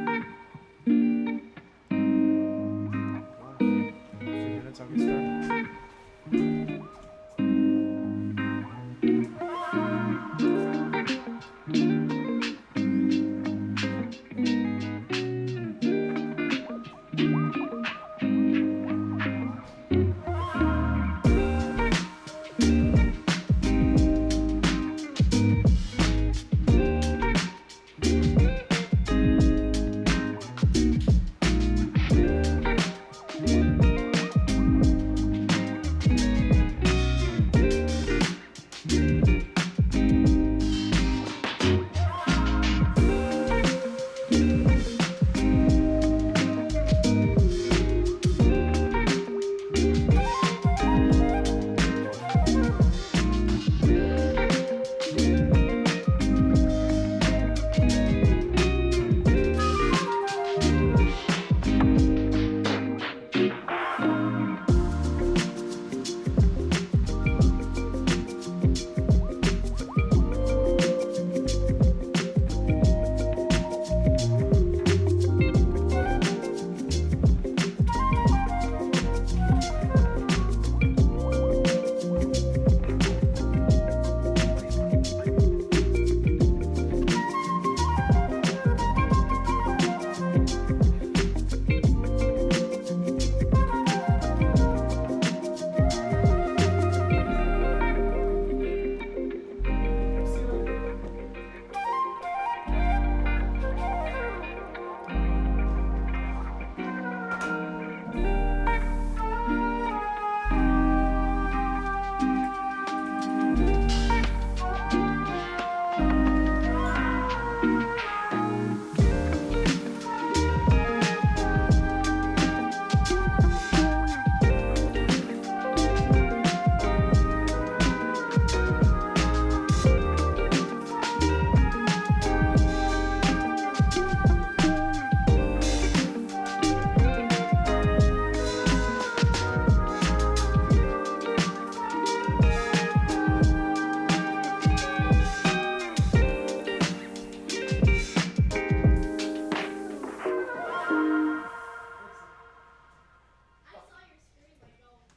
A few minutes, I'll get started.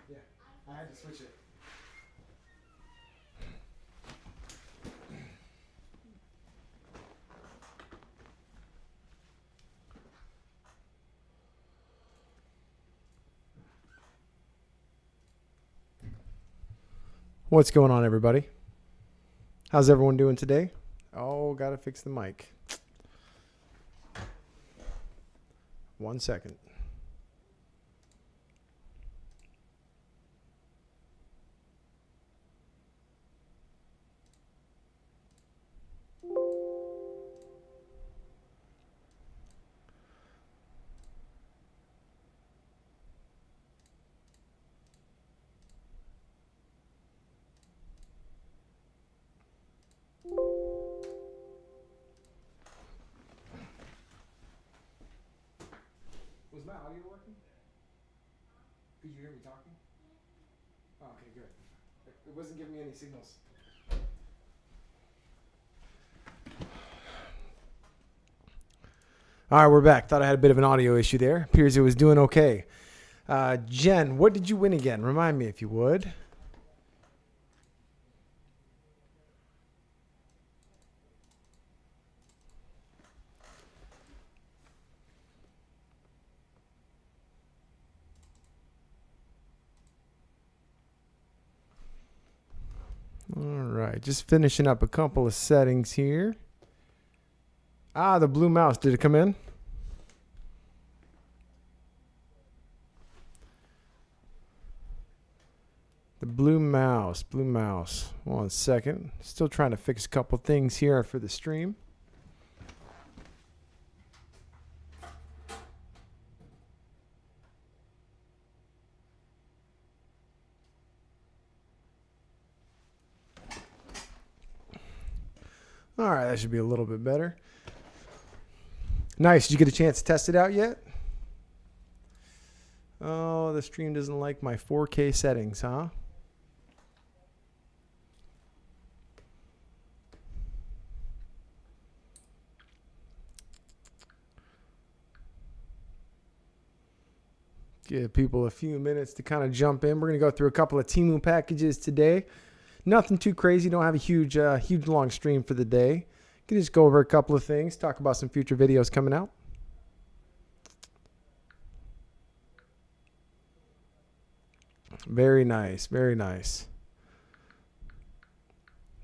Yeah, I had to switch it. What's going on, everybody? How's everyone doing today? Oh, gotta fix the mic. 1 second. Was my audio working? Could you hear me talking? Oh, okay, good. It wasn't giving me any signals. All right, we're back. Thought I had a bit of an audio issue there. Appears it was doing okay. Jen, what did you win again? Remind me if you would. All right, just finishing up a couple of settings here. Ah, the blue mouse. Did it come in? The blue mouse. 1 second. Still trying to fix a couple things here for the stream. All right, that should be a little bit better. Nice. Did you get a chance to test it out yet? Oh, the stream doesn't like my 4K settings, huh? Give people a few minutes to kind of jump in. We're going to go through a couple of Temu packages today. Nothing too crazy. Don't have a huge long stream for the day. Can just go over a couple of things, talk about some future videos coming out. Very nice, very nice.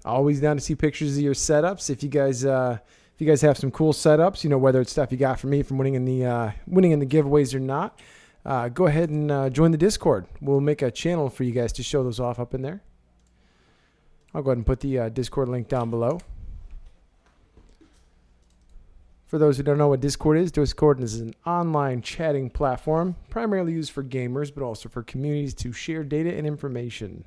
Always down to see pictures of your setups. If you guys have some cool setups, whether it's stuff you got from me from winning in the giveaways or not, go ahead and join the Discord. We'll make a channel for you guys to show those off up in there. I'll go ahead and put the Discord link down below. For those who don't know what Discord is an online chatting platform primarily used for gamers, but also for communities to share data and information.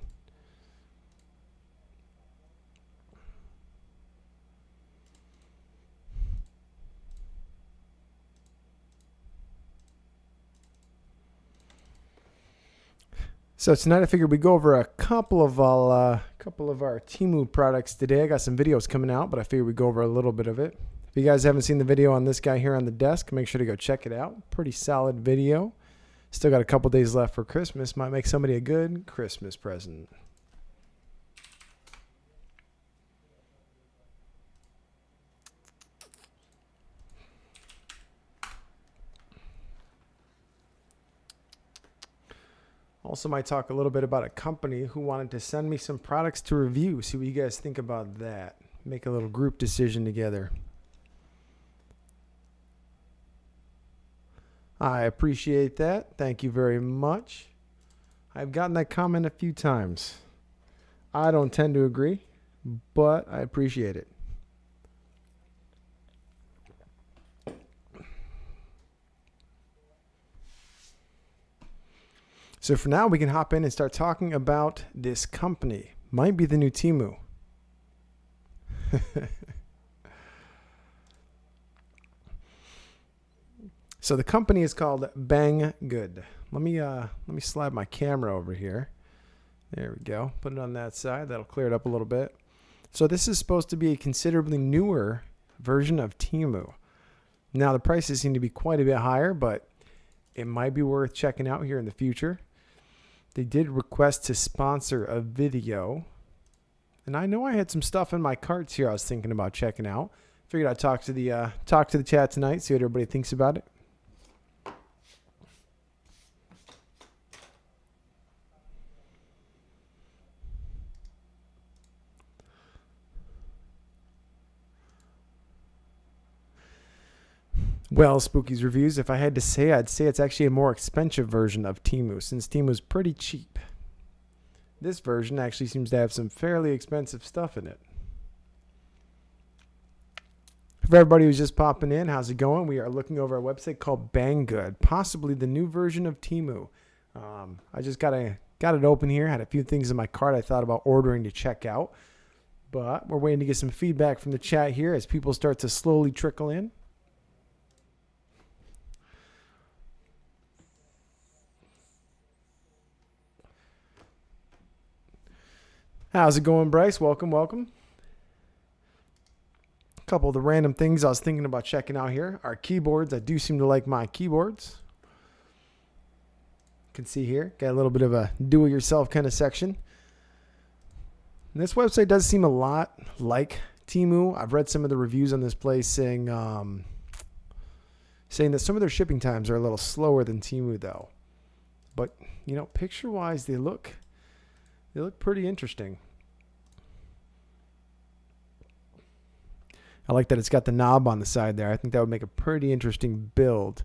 So tonight I figured we'd go over a couple of our Temu products today. I got some videos coming out, but I figured we'd go over a little bit of it. If you guys haven't seen the video on this guy here on the desk, make sure to go check it out. Pretty solid video. Still got a couple days left for Christmas. Might make somebody a good Christmas present. Also might talk a little bit about a company who wanted to send me some products to review. See what you guys think about that. Make a little group decision together. I appreciate that. Thank you very much. I've gotten that comment a few times. I don't tend to agree, but I appreciate it. So for now, we can hop in and start talking about this company. Might be the new Temu. So the company is called Banggood. Let me slide my camera over here. There we go. Put it on that side. That'll clear it up a little bit. So this is supposed to be a considerably newer version of Temu. Now the prices seem to be quite a bit higher, but it might be worth checking out here in the future. They did request to sponsor a video. And I know I had some stuff in my carts here I was thinking about checking out. Figured I'd talk to the chat tonight, see what everybody thinks about it. Well, Spooky's Reviews, if I had to say, I'd say it's actually a more expensive version of Temu, since Temu's pretty cheap. This version actually seems to have some fairly expensive stuff in it. For everybody who's just popping in, how's it going? We are looking over a website called Banggood, possibly the new version of Temu. I just got it open here, had a few things in my cart I thought about ordering to check out. But we're waiting to get some feedback from the chat here as people start to slowly trickle in. How's it going, Bryce? Welcome, welcome. A couple of the random things I was thinking about checking out here are keyboards. I do seem to like my keyboards. You can see here, got a little bit of a do-it-yourself kind of section. And this website does seem a lot like Temu. I've read some of the reviews on this place saying that some of their shipping times are a little slower than Temu, though. But, picture-wise, they look pretty interesting. I like that it's got the knob on the side there. I think that would make a pretty interesting build.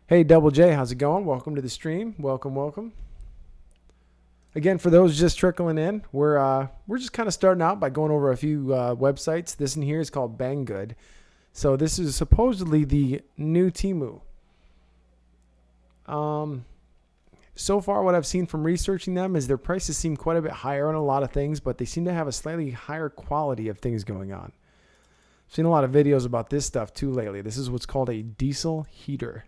Hey, Double J, how's it going? Welcome to the stream. Welcome, welcome. Again, for those just trickling in, we're just kind of starting out by going over a few websites. This in here is called Banggood. So this is supposedly the new Temu. So far, what I've seen from researching them is their prices seem quite a bit higher on a lot of things, but they seem to have a slightly higher quality of things going on. I've seen a lot of videos about this stuff too lately. This is what's called a diesel heater.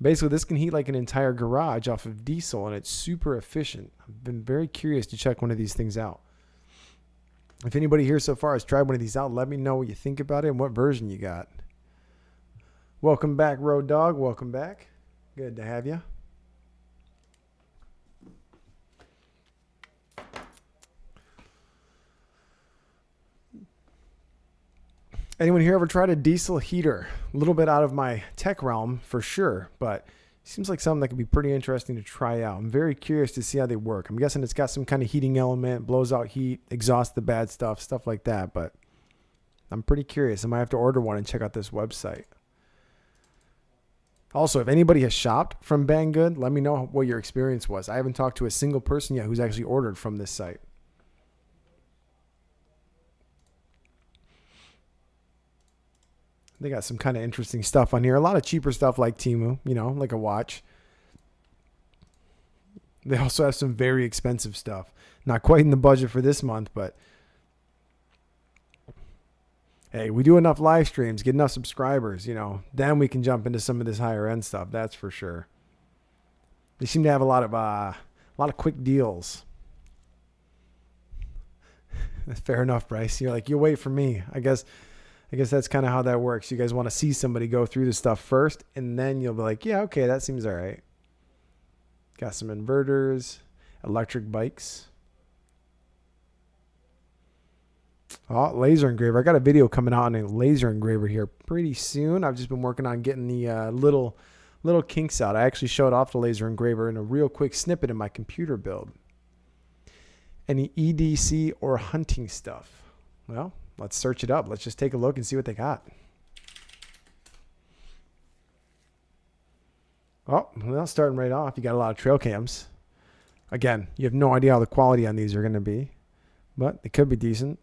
Basically, this can heat like an entire garage off of diesel, and it's super efficient. I've been very curious to check one of these things out. If anybody here so far has tried one of these out, let me know what you think about it and what version you got. Welcome back, Road Dog. Welcome back. Good to have you. Anyone here ever tried a diesel heater? A little bit out of my tech realm for sure, but seems like something that could be pretty interesting to try out. I'm very curious to see how they work. I'm guessing it's got some kind of heating element, blows out heat, exhausts the bad stuff like that, but I'm pretty curious. I might have to order one and check out this website. Also, if anybody has shopped from Banggood, let me know what your experience was. I haven't talked to a single person yet who's actually ordered from this site. They got some kind of interesting stuff on here. A lot of cheaper stuff like Temu, you know, like a watch. They also have some very expensive stuff. Not quite in the budget for this month, but hey, we do enough live streams, get enough subscribers, you know, then we can jump into some of this higher end stuff. That's for sure. They seem to have a lot of quick deals. Fair enough, Bryce. You're like, you wait for me. I guess that's kind of how that works. You guys want to see somebody go through the stuff first, and then you'll be like, yeah, okay, that seems all right. Got some inverters, electric bikes. Oh, laser engraver. I got a video coming out on a laser engraver here pretty soon. I've just been working on getting the little kinks out. I actually showed off the laser engraver in a real quick snippet in my computer build. Any EDC or hunting stuff? Well, let's search it up. Let's just take a look and see what they got. Oh, well, starting right off, you got a lot of trail cams. Again, you have no idea how the quality on these are going to be, but they could be decent.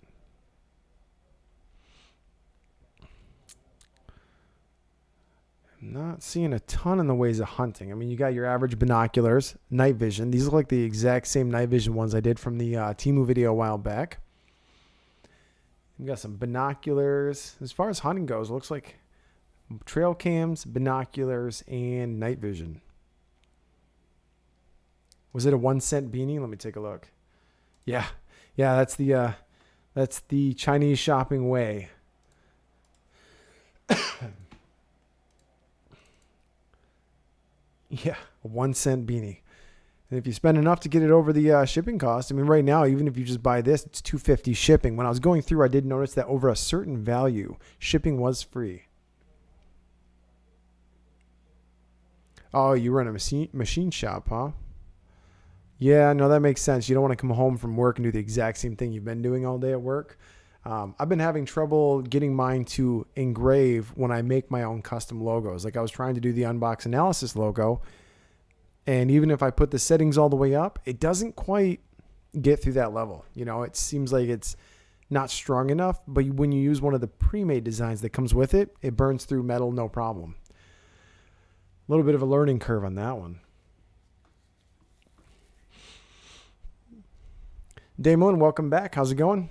I'm not seeing a ton in the ways of hunting. I mean, you got your average binoculars, night vision. These look like the exact same night vision ones I did from the Temu video a while back. We got some binoculars. As far as hunting goes, it looks like trail cams, binoculars, and night vision. Was it a 1 cent beanie? Let me take a look. Yeah, that's the Chinese shopping way. Yeah, a 1 cent beanie. And if you spend enough to get it over the shipping cost, I mean, right now, even if you just buy this, it's $2.50 shipping. When I was going through, I did notice that over a certain value, shipping was free. Oh, you run a machine shop, huh? Yeah, no, that makes sense. You don't want to come home from work and do the exact same thing you've been doing all day at work. I've been having trouble getting mine to engrave when I make my own custom logos. Like I was trying to do the Unbox Analysis logo, and even if I put the settings all the way up, it doesn't quite get through that level. You know, it seems like it's not strong enough, but when you use one of the pre-made designs that comes with it, it burns through metal, no problem. A little bit of a learning curve on that one. Damon, welcome back. How's it going?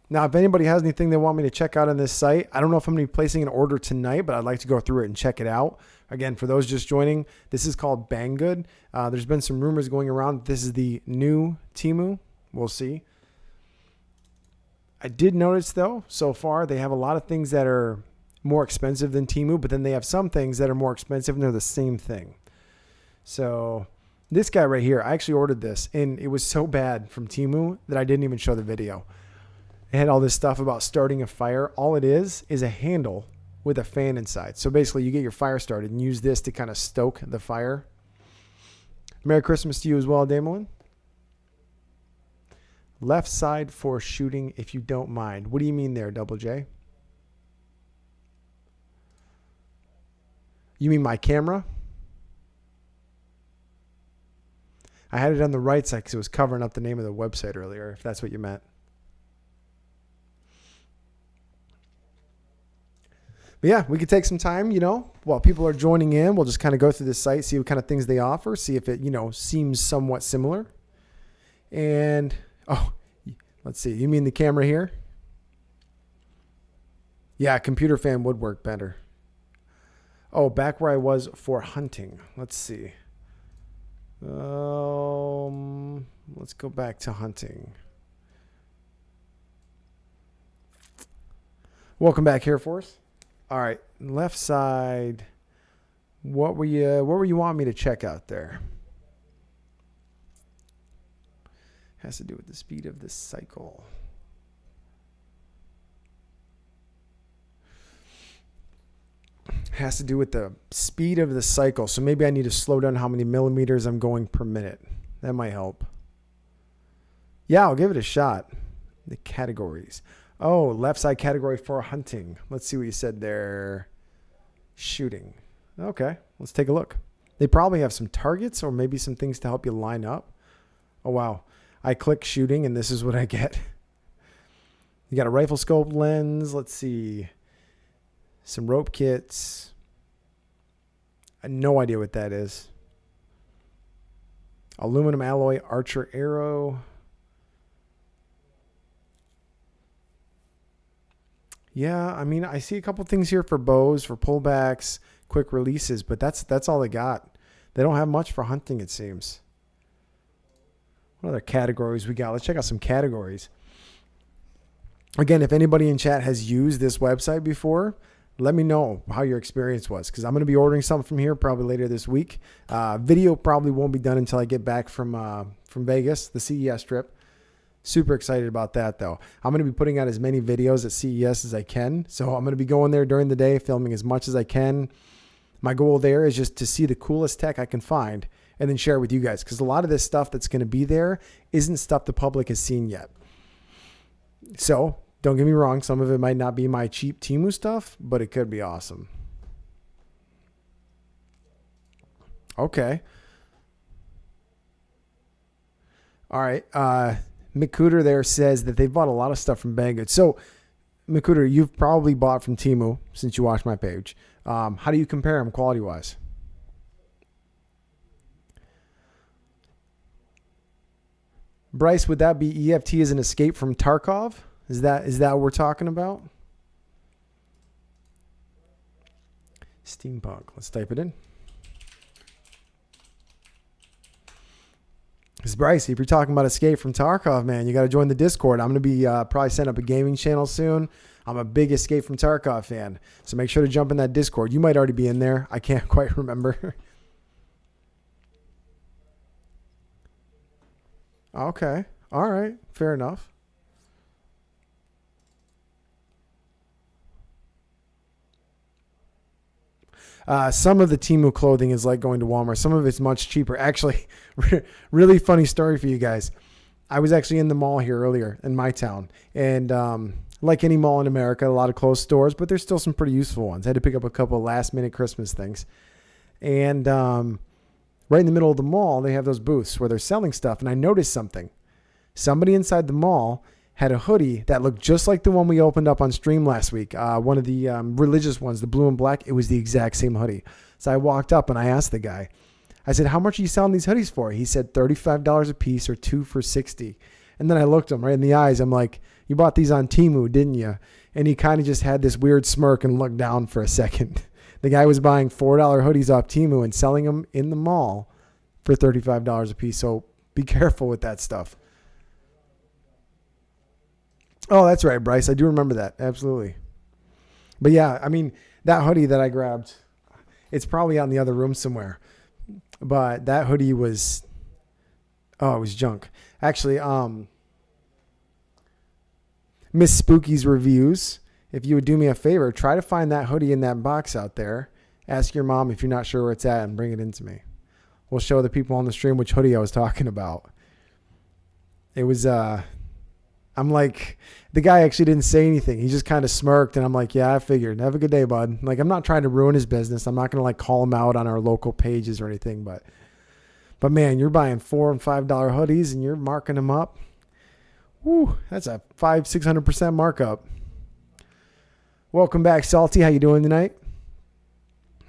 Now, if anybody has anything they want me to check out on this site, I don't know if I'm going to be placing an order tonight, but I'd like to go through it and check it out. Again, for those just joining, this is called Banggood. There's been some rumors going around. This is the new Temu. We'll see. I did notice, though, so far, they have a lot of things that are more expensive than Temu, but then they have some things that are more expensive and they're the same thing. So this guy right here, I actually ordered this, and it was so bad from Temu that I didn't even show the video. It had all this stuff about starting a fire. All it is a handle with a fan inside. So basically, you get your fire started and use this to kind of stoke the fire. Merry Christmas to you as well, Damon. Left side for shooting, if you don't mind. What do you mean there, Double J? You mean my camera? I had it on the right side because it was covering up the name of the website earlier, if that's what you meant. But yeah, we could take some time, you know, while people are joining in. We'll just kind of go through this site, see what kind of things they offer, see if it, you know, seems somewhat similar. And, oh, let's see. You mean the camera here? Yeah, computer fan would work better. Oh, back where I was for hunting. Let's see. Let's go back to hunting. Welcome back here, Force. All right, left side What were you wanting me to check out there? Has to do with the speed of the cycle. Has to do with the speed of the cycle. So maybe I need to slow down how many millimeters I'm going per minute. That might help. Yeah, I'll give it a shot. The categories. Oh, left side category for hunting. Let's see what you said there. Shooting. Okay, let's take a look. They probably have some targets or maybe some things to help you line up. Oh, wow. I click shooting and this is what I get. You got a rifle scope lens. Let's see. Some rope kits. I have no idea what that is. Aluminum alloy archer arrow. Yeah, I mean, I see a couple things here for bows, for pullbacks, quick releases, but that's all they got. They don't have much for hunting, it seems. What other categories we got? Let's check out some categories. Again, if anybody in chat has used this website before, let me know how your experience was, because I'm going to be ordering something from here probably later this week. Video probably won't be done until I get back from Vegas, the CES trip. Super excited about that, though. I'm going to be putting out as many videos at CES as I can. So I'm going to be going there during the day, filming as much as I can. My goal there is just to see the coolest tech I can find and then share it with you guys, because a lot of this stuff that's going to be there isn't stuff the public has seen yet. So don't get me wrong. Some of it might not be my cheap Temu stuff, but it could be awesome. Okay. All right. McCooter there says that they've bought a lot of stuff from Banggood. So, McCooter, you've probably bought from Temu since you watched my page. How do you compare them quality-wise? Bryce, would that be EFT as an escape from Tarkov? Is that what we're talking about? Steampunk. Let's type it in. Because Bryce, if you're talking about escape from Tarkov, man, you got to join the Discord. I'm going to be probably setting up a gaming channel soon. I'm a big Escape from Tarkov fan. So make sure to jump in that Discord. You might already be in there. I can't quite remember. Okay. All right. Fair enough. Some of the Temu clothing is like going to Walmart. Some of it's much cheaper. Actually, really funny story for you guys. I was actually in the mall here earlier in my town. And like any mall in America, a lot of closed stores, but there's still some pretty useful ones. I had to pick up a couple of last-minute Christmas things. And right in the middle of the mall, they have those booths where they're selling stuff. And I noticed something. Somebody inside the mall had a hoodie that looked just like the one we opened up on stream last week. One of the religious ones, the blue and black. It was the exact same hoodie. So I walked up and I asked the guy, I said, how much are you selling these hoodies for? He said $35 a piece or 2 for $60. And then I looked him right in the eyes. I'm like, you bought these on Temu, didn't you? And he kind of just had this weird smirk and looked down for a second. The guy was buying $4 hoodies off Temu and selling them in the mall for $35 a piece. So be careful with that stuff. Oh, that's right, Bryce. I do remember that. Absolutely. But yeah, I mean, that hoodie that I grabbed, it's probably out in the other room somewhere. But that hoodie was, it was junk. Actually, Miss Spooky's reviews, if you would do me a favor, try to find that hoodie in that box out there. Ask your mom if you're not sure where it's at and bring it in to me. We'll show the people on the stream which hoodie I was talking about. It was, I'm like, the guy actually didn't say anything. He just kind of smirked, and I'm like, yeah, I figured. Have a good day, bud. Like, I'm not trying to ruin his business. I'm not going to, like, call him out on our local pages or anything, but man, you're buying $4 and $5 hoodies, and you're marking them up. Woo, that's a 500-600% markup. Welcome back, Salty. How you doing tonight?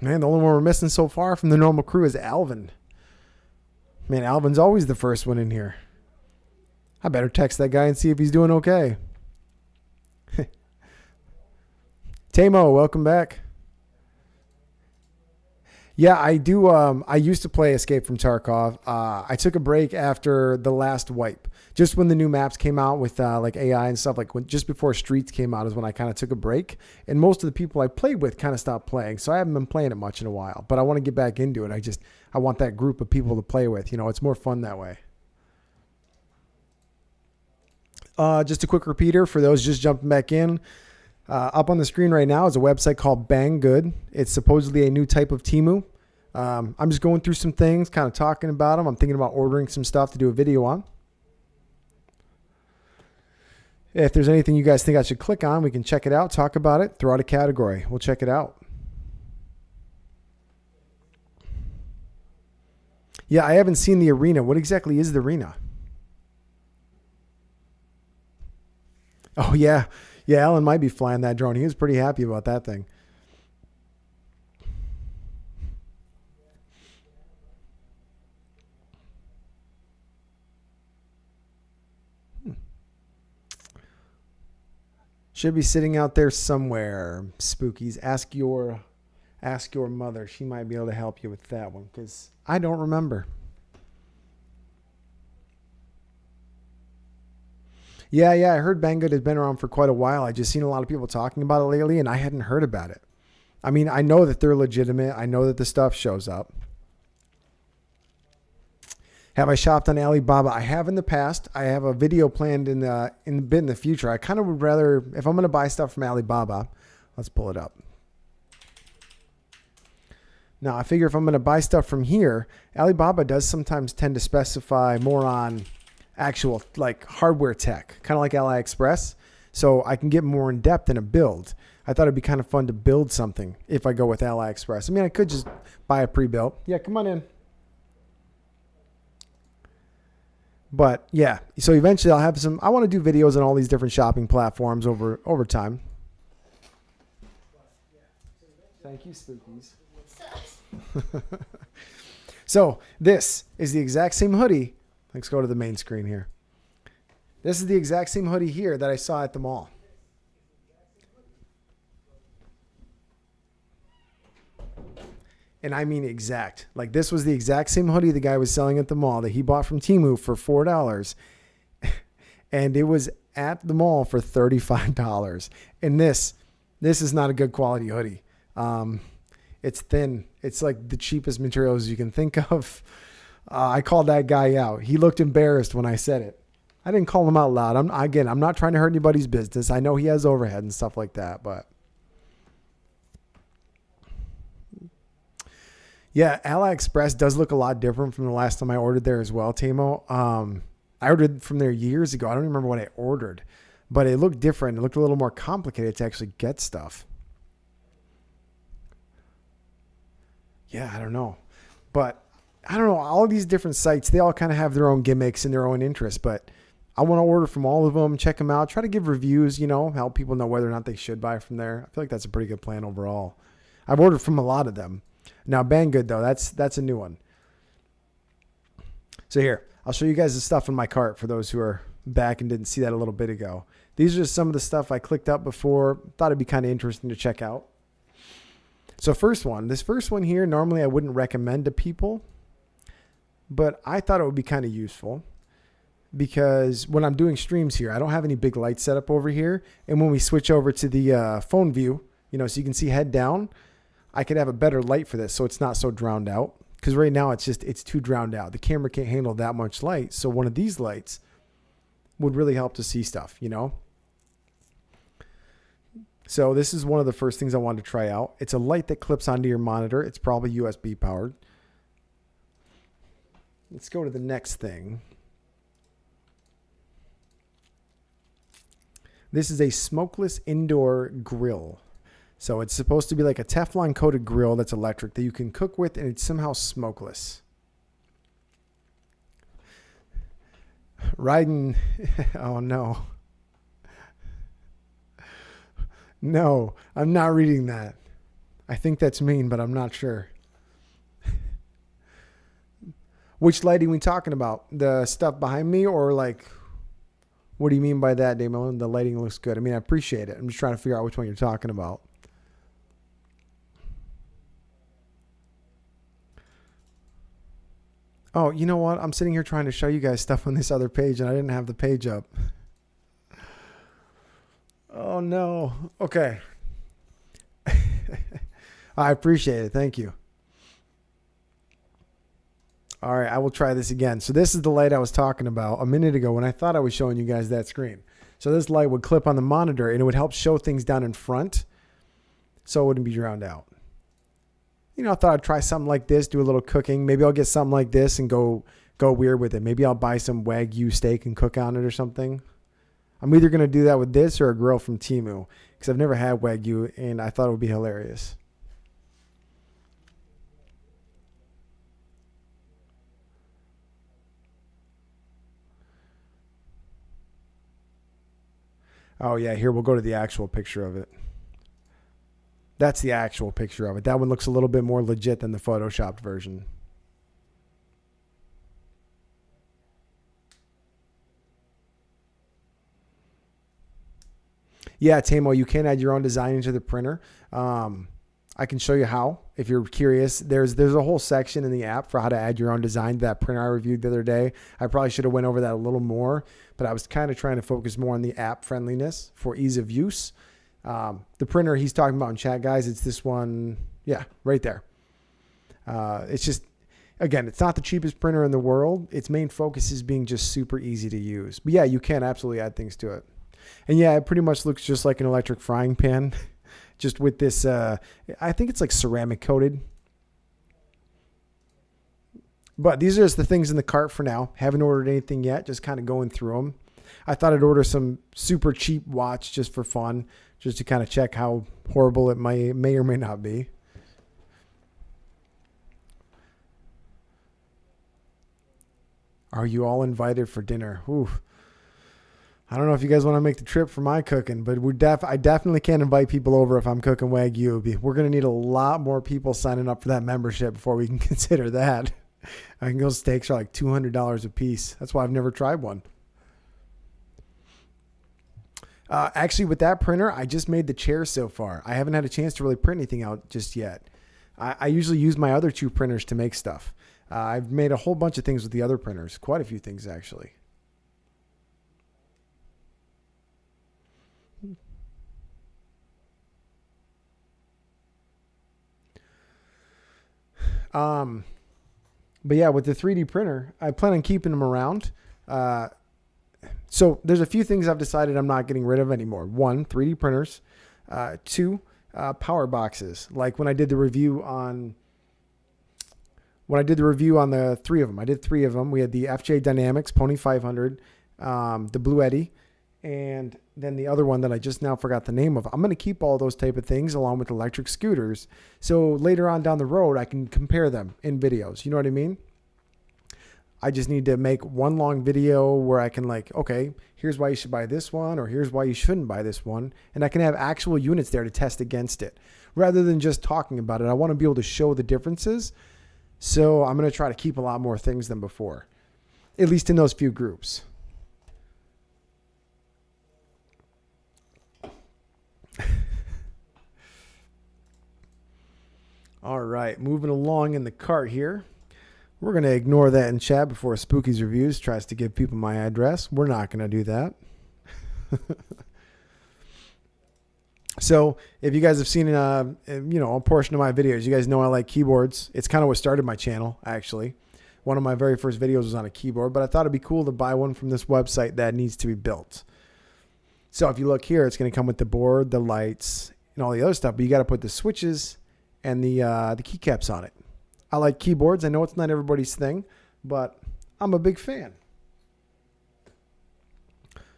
Man, the only one we're missing so far from the normal crew is Alvin. Man, Alvin's always the first one in here. I better text that guy and see if he's doing okay. Temu, welcome back. Yeah, I do. I used to play Escape from Tarkov. I took a break after the last wipe, just when the new maps came out with like AI and stuff. Like just before Streets came out is when I kind of took a break, and most of the people I played with kind of stopped playing. So I haven't been playing it much in a while. But I want to get back into it. I want that group of people to play with. You know, it's more fun that way. Just a quick repeater for those just jumping back in. Up on the screen right now is a website called Bang Good. It's supposedly a new type of Temu. I'm just going through some things, kind of talking about them. I'm thinking about ordering some stuff to do a video on. If there's anything you guys think I should click on, we can check it out, talk about it, throw out a category. We'll check it out. Yeah, I haven't seen the arena. What exactly is the arena? Oh, yeah. Yeah, Alan might be flying that drone. He was pretty happy about that thing. Should be sitting out there somewhere. Spookies. Ask your mother. She might be able to help you with that one because I don't remember. Yeah, I heard Banggood had been around for quite a while. I just seen a lot of people talking about it lately, and I hadn't heard about it. I mean, I know that they're legitimate. I know that the stuff shows up. Have I shopped on Alibaba? I have in the past. I have a video planned in the future. I kind of would rather, if I'm going to buy stuff from Alibaba, let's pull it up. Now, I figure if I'm going to buy stuff from here, Alibaba does sometimes tend to specify more on actual like hardware tech, kind of like AliExpress. So I can get more in depth in a build. I thought it'd be kind of fun to build something if I go with AliExpress. I mean, I could just buy a pre-built. Yeah, come on in. But yeah, so eventually I'll have some, I want to do videos on all these different shopping platforms over time. Thank you, Spookies. So this is the exact same hoodie. Let's go to the main screen here. This is the exact same hoodie here that I saw at the mall. And I mean exact. Like this was the exact same hoodie the guy was selling at the mall that he bought from Temu for $4. And it was at the mall for $35. And this is not a good quality hoodie. It's thin. It's like the cheapest materials you can think of. I called that guy out. He looked embarrassed when I said it. I didn't call him out loud. I'm not trying to hurt anybody's business. I know he has overhead and stuff like that, but yeah, AliExpress does look a lot different from the last time I ordered there as well, Temu. I ordered from there years ago. I don't even remember what I ordered, but it looked different. It looked a little more complicated to actually get stuff. Yeah, I don't know. But I don't know. All of these different sites, they all kind of have their own gimmicks and their own interests, but I want to order from all of them, check them out, try to give reviews, help people know whether or not they should buy from there. I feel like that's a pretty good plan overall. I've ordered from a lot of them. Now, Banggood, though, that's a new one. So here, I'll show you guys the stuff in my cart for those who are back and didn't see that a little bit ago. These are just some of the stuff I clicked up before. Thought it'd be kind of interesting to check out. So this first one here, normally I wouldn't recommend to people, but I thought it would be kind of useful because when I'm doing streams here, I don't have any big lights set up over here. And when we switch over to the phone view, so you can see head down, I could have a better light for this so it's not so drowned out. Because right now it's too drowned out. The camera can't handle that much light. So one of these lights would really help to see stuff, So this is one of the first things I wanted to try out. It's a light that clips onto your monitor. It's probably USB powered. Let's go to the next thing. This is a smokeless indoor grill. So it's supposed to be like a Teflon coated grill that's electric that you can cook with, and it's somehow smokeless. Riding, oh no. No, I'm not reading that. I think that's mean, but I'm not sure. Which lighting are we talking about? The stuff behind me or like, what do you mean by that, Damon? The lighting looks good. I mean, I appreciate it. I'm just trying to figure out which one you're talking about. Oh, you know what? I'm sitting here trying to show you guys stuff on this other page, and I didn't have the page up. Oh, no. Okay. I appreciate it. Thank you. All right, I will try this again. So this is the light I was talking about a minute ago when I thought I was showing you guys that screen. So this light would clip on the monitor, and it would help show things down in front so it wouldn't be drowned out. You know, I thought I'd try something like this, do a little cooking. Maybe I'll get something like this and go weird with it. Maybe I'll buy some Wagyu steak and cook on it or something. I'm either going to do that with this or a grill from Temu because I've never had Wagyu, and I thought it would be hilarious. Oh, yeah, here we'll go to the actual picture of it. That's the actual picture of it. That one looks a little bit more legit than the photoshopped version. Yeah, Temu, you can add your own design into the printer. I can show you how if you're curious. There's a whole section in the app for how to add your own design to that printer I reviewed the other day. I probably should have went over that a little more, but I was kind of trying to focus more on the app friendliness for ease of use. The printer he's talking about in chat, guys, it's this one. Yeah, right there. It's just, again, it's not the cheapest printer in the world. Its main focus is being just super easy to use. But yeah, you can absolutely add things to it. And yeah, it pretty much looks just like an electric frying pan, just with this, I think it's like ceramic coated. But these are just the things in the cart for now. Haven't ordered anything yet, just kind of going through them. I thought I'd order some super cheap watch just for fun, just to kind of check how horrible it may or may not be. Are you all invited for dinner? Ooh. I don't know if you guys want to make the trip for my cooking, but I definitely can't invite people over if I'm cooking Wagyu. We're going to need a lot more people signing up for that membership before we can consider that. I think those steaks are like $200 a piece. That's why I've never tried one. Actually, with that printer, I just made the chair so far. I haven't had a chance to really print anything out just yet. I usually use my other two printers to make stuff. I've made a whole bunch of things with the other printers. Quite a few things, actually. But yeah, with the 3D printer, I plan on keeping them around. So there's a few things I've decided I'm not getting rid of anymore. 1, 3D printers. 2, power boxes. Like when I did the review on the 3 of them. I did 3 of them. We had the FJ Dynamics Pony 500, the Blue Eddy, and then the other one that I just now forgot the name of. I'm going to keep all those type of things along with electric scooters. So later on down the road, I can compare them in videos. You know what I mean? I just need to make one long video where I can like, okay, here's why you should buy this one, or here's why you shouldn't buy this one. And I can have actual units there to test against it rather than just talking about it. I want to be able to show the differences. So I'm going to try to keep a lot more things than before, at least in those few groups. All right, moving along in the cart here. We're going to ignore that in chat before Spooky's Reviews tries to give people my address. We're not going to do that. So if you guys have seen a portion of my videos, you guys know I like keyboards. It's kind of what started my channel, actually. One of my very first videos was on a keyboard, but I thought it'd be cool to buy one from this website that needs to be built. So if you look here, it's going to come with the board, the lights, and all the other stuff, but you got to put the switches and the keycaps on it. I like keyboards. I know it's not everybody's thing, but I'm a big fan.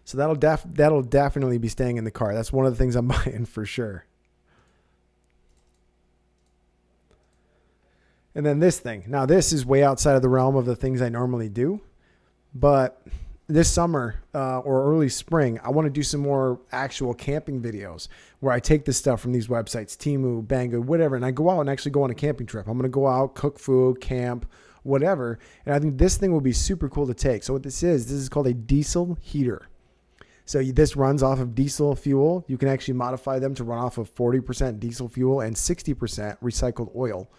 So that'll definitely be staying in the car. That's one of the things I'm buying for sure. And then this thing. Now this is way outside of the realm of the things I normally do, but this summer or early spring, I want to do some more actual camping videos where I take this stuff from these websites, Temu, Banggood, whatever, and I go out and actually go on a camping trip. I'm going to go out, cook food, camp, whatever. And I think this thing will be super cool to take. So what this is called a diesel heater. So this runs off of diesel fuel. You can actually modify them to run off of 40% diesel fuel and 60% recycled oil.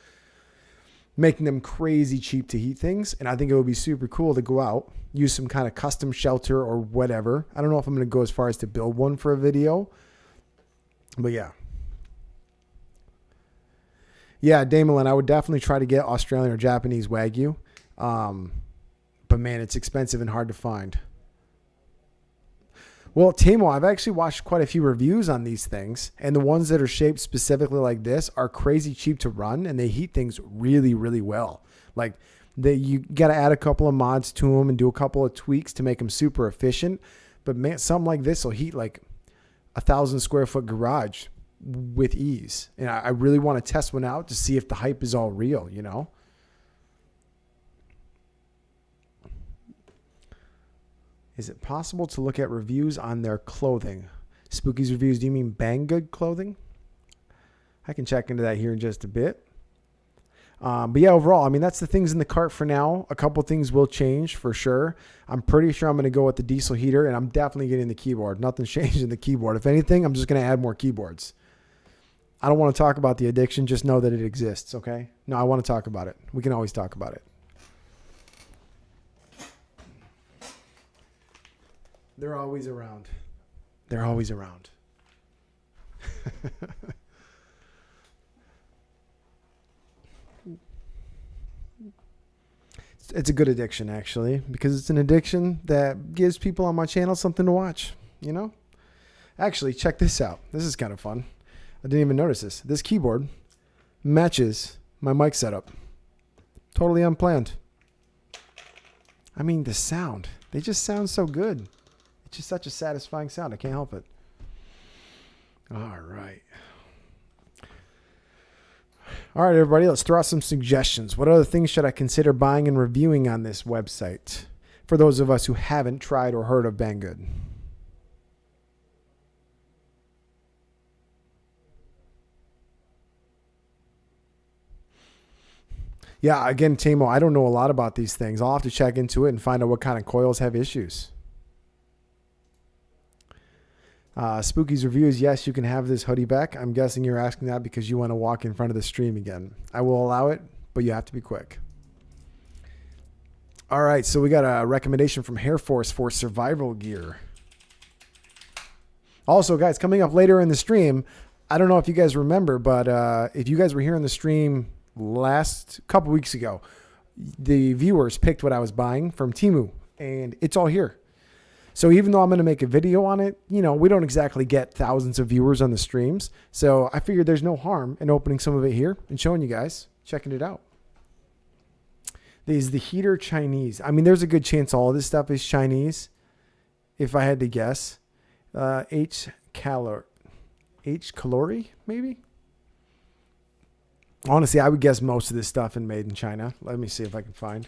making them crazy cheap to heat things. And I think it would be super cool to go out, use some kind of custom shelter or whatever. I don't know if I'm going to go as far as to build one for a video, but yeah. Yeah, Damelin, I would definitely try to get Australian or Japanese Wagyu. But man, it's expensive and hard to find. Well, Temu, I've actually watched quite a few reviews on these things, and the ones that are shaped specifically like this are crazy cheap to run, and they heat things really, really well. Like, you got to add a couple of mods to them and do a couple of tweaks to make them super efficient. But man, something like this will heat like 1,000 square foot garage with ease. And I really want to test one out to see if the hype is all real, you know? Is it possible to look at reviews on their clothing? Spooky's reviews, do you mean Banggood clothing? I can check into that here in just a bit. But yeah, overall, I mean, that's the things in the cart for now. A couple things will change for sure. I'm pretty sure I'm going to go with the diesel heater, and I'm definitely getting the keyboard. Nothing's changed in the keyboard. If anything, I'm just going to add more keyboards. I don't want to talk about the addiction. Just know that it exists, okay? No, I want to talk about it. We can always talk about it. They're always around. They're always around. It's a good addiction, actually, because it's an addiction that gives people on my channel something to watch, you know? Actually, check this out. This is kind of fun. I didn't even notice this. This keyboard matches my mic setup. Totally unplanned. I mean, the sound. They just sound so good. It's just such a satisfying sound. I can't help it. All right. All right, everybody, let's throw out some suggestions. What other things should I consider buying and reviewing on this website for those of us who haven't tried or heard of Banggood? Yeah, again, Temu, I don't know a lot about these things. I'll have to check into it and find out what kind of coils have issues. Spooky's reviews, yes, you can have this hoodie back. I'm guessing you're asking that because you want to walk in front of the stream again. I will allow it, but you have to be quick. All right, so we got a recommendation from Hair Force for survival gear. Also, guys, coming up later in the stream, I don't know if you guys remember, but if you guys were here in the stream last couple weeks ago, the viewers picked what I was buying from Temu, and it's all here. So even though I'm going to make a video on it, you know, we don't exactly get thousands of viewers on the streams. So I figured there's no harm in opening some of it here and showing you guys, checking it out. Is the heater Chinese? I mean, there's a good chance all of this stuff is Chinese, if I had to guess. H. Calorie, maybe? Honestly, I would guess most of this stuff is made in China. Let me see if I can find.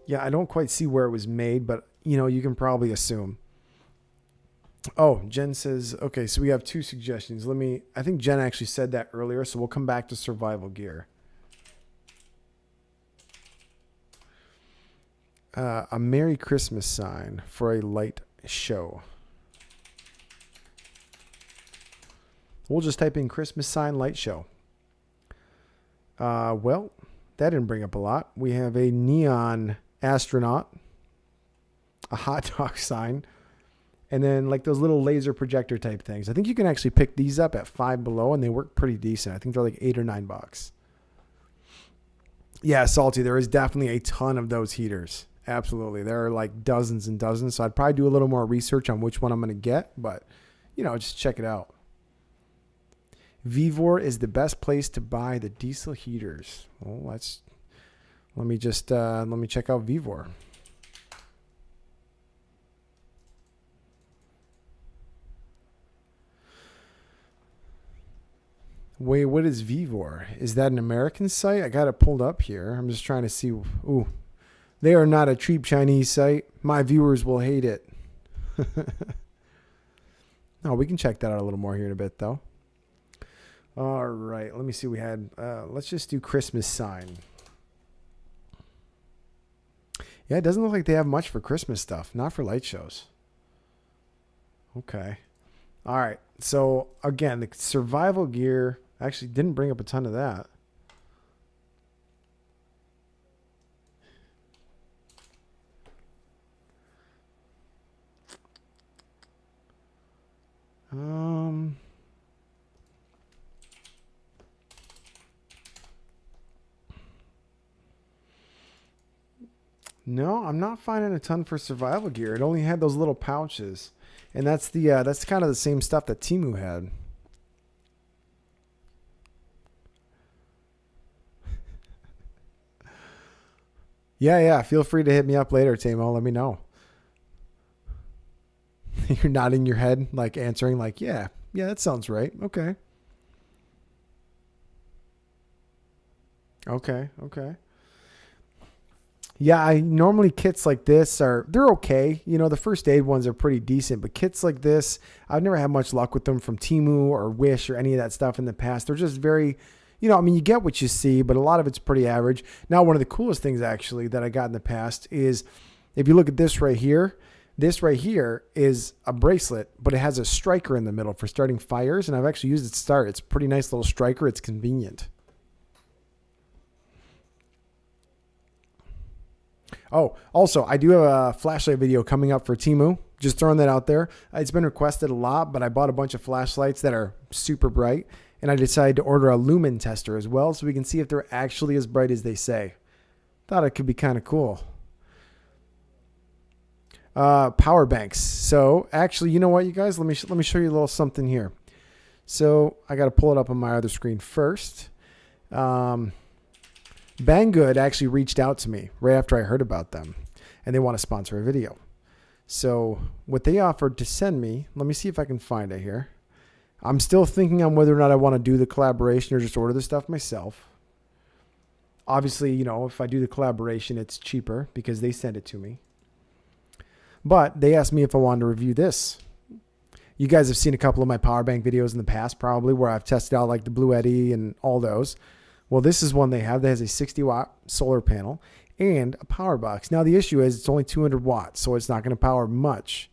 Yeah, I don't quite see where it was made, but, you know, you can probably assume. Oh, Jen says, okay, so we have two suggestions. I think Jen actually said that earlier, so we'll come back to survival gear. A Merry Christmas sign for a light show. We'll just type in Christmas sign light show. Well, that didn't bring up a lot. We have a neon astronaut, a hot dog sign, and then like those little laser projector type things. I think you can actually pick these up at Five Below, and they work pretty decent. I think they're like $8 or $9. Yeah, Salty, there is definitely a ton of those heaters. Absolutely. There are like dozens and dozens. So I'd probably do a little more research on which one I'm going to get, but, you know, just check it out. Vivor is the best place to buy the diesel heaters. Well, let me check out Vivor. Wait, what is Vivor? Is that an American site? I got it pulled up here. I'm just trying to see. Ooh, they are not a cheap Chinese site. My viewers will hate it. No, we can check that out a little more here in a bit, though. All right, let me see. We had, let's just do Christmas sign. Yeah, it doesn't look like they have much for Christmas stuff. Not for light shows. Okay. All right. So, again, the survival gear Actually, didn't bring up a ton of that. No, I'm not finding a ton for survival gear. It only had those little pouches, and that's kind of the same stuff that Temu had. Yeah. Feel free to hit me up later, Tamo. Let me know. You're nodding your head, like answering, like, yeah, that sounds right. Okay. Yeah, I normally kits like this they're okay. You know, the first aid ones are pretty decent, but kits like this, I've never had much luck with them from Temu or Wish or any of that stuff in the past. They're just very, I mean, you get what you see, but a lot of it's pretty average. Now, one of the coolest things actually that I got in the past is if you look at this right here is a bracelet, but it has a striker in the middle for starting fires, and I've actually used it to start. It's a pretty nice little striker. It's convenient. Oh, also, I do have a flashlight video coming up for Temu. Just throwing that out there. It's been requested a lot, but I bought a bunch of flashlights that are super bright, and I decided to order a lumen tester as well so we can see if they're actually as bright as they say. Thought it could be kind of cool. Power banks. So actually, you know what, you guys? Let me show you a little something here. So I got to pull it up on my other screen first. Banggood actually reached out to me right after I heard about them, and they want to sponsor a video. So what they offered to send me, let me see if I can find it here. I'm still thinking on whether or not I want to do the collaboration or just order the stuff myself. Obviously, if I do the collaboration, it's cheaper because they send it to me. But they asked me if I wanted to review this. You guys have seen a couple of my power bank videos in the past, probably, where I've tested out like the Blue Eddy and all those. Well, this is one they have that has a 60-watt solar panel and a power box. Now, the issue is it's only 200 watts, so it's not going to power much.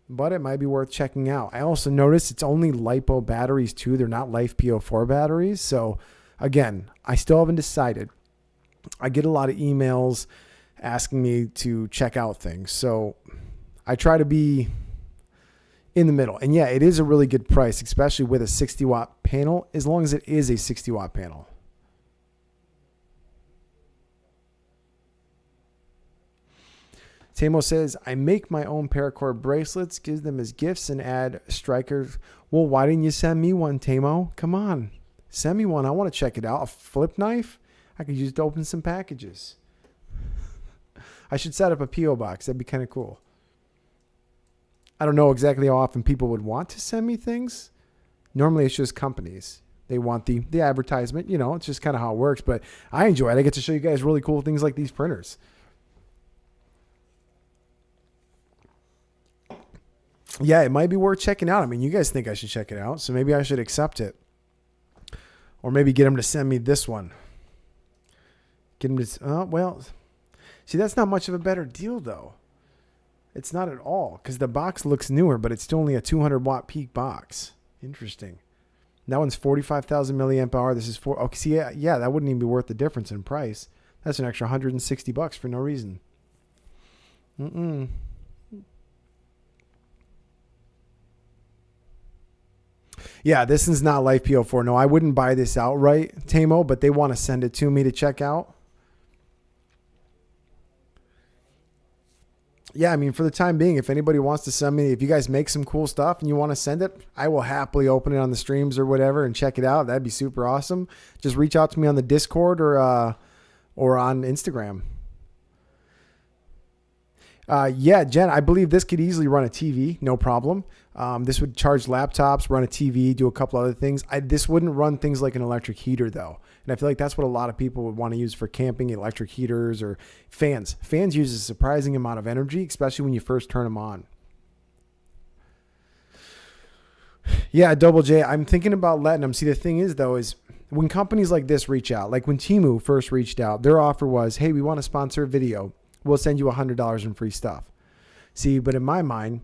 But it might be worth checking out. I also noticed it's only LiPo batteries, too. They're not Life PO4 batteries. So, again, I still haven't decided. I get a lot of emails asking me to check out things. So I try to be in the middle. And yeah, it is a really good price, especially with a 60-watt panel, as long as it is a 60-watt panel. Tamo says, I make my own paracord bracelets, give them as gifts, and add strikers. Well, why didn't you send me one, Tamo? Come on. Send me one. I want to check it out. A flip knife? I could use it to open some packages. I should set up a P.O. box. That'd be kind of cool. I don't know exactly how often people would want to send me things. Normally, it's just companies. They want the advertisement. It's just kind of how it works. But I enjoy it. I get to show you guys really cool things like these printers. Yeah, it might be worth checking out. I mean, you guys think I should check it out, so maybe I should accept it. Or maybe get them to send me this one. Get them to... See, that's not much of a better deal, though. It's not at all, because the box looks newer, but it's still only a 200-watt peak box. Interesting. That one's 45,000 milliamp hour. This is okay, see, yeah, that wouldn't even be worth the difference in price. That's an extra $160 for no reason. Yeah, this is not Life PO4. No, I wouldn't buy this outright, Tamo, but they want to send it to me to check out. Yeah, I mean, for the time being, if anybody wants to send me, if you guys make some cool stuff and you want to send it, I will happily open it on the streams or whatever and check it out. That'd be super awesome. Just reach out to me on the Discord or on Instagram. Yeah, Jen, I believe this could easily run a TV, no problem. This would charge laptops, run a TV, do a couple other things. This wouldn't run things like an electric heater, though. And I feel like that's what a lot of people would want to use for camping, electric heaters or fans. Fans use a surprising amount of energy, especially when you first turn them on. Yeah, Double J, I'm thinking about letting them. See, the thing is, though, is when companies like this reach out, like when Temu first reached out, their offer was, hey, we want to sponsor a video. We'll send you $100 in free stuff. See, but in my mind,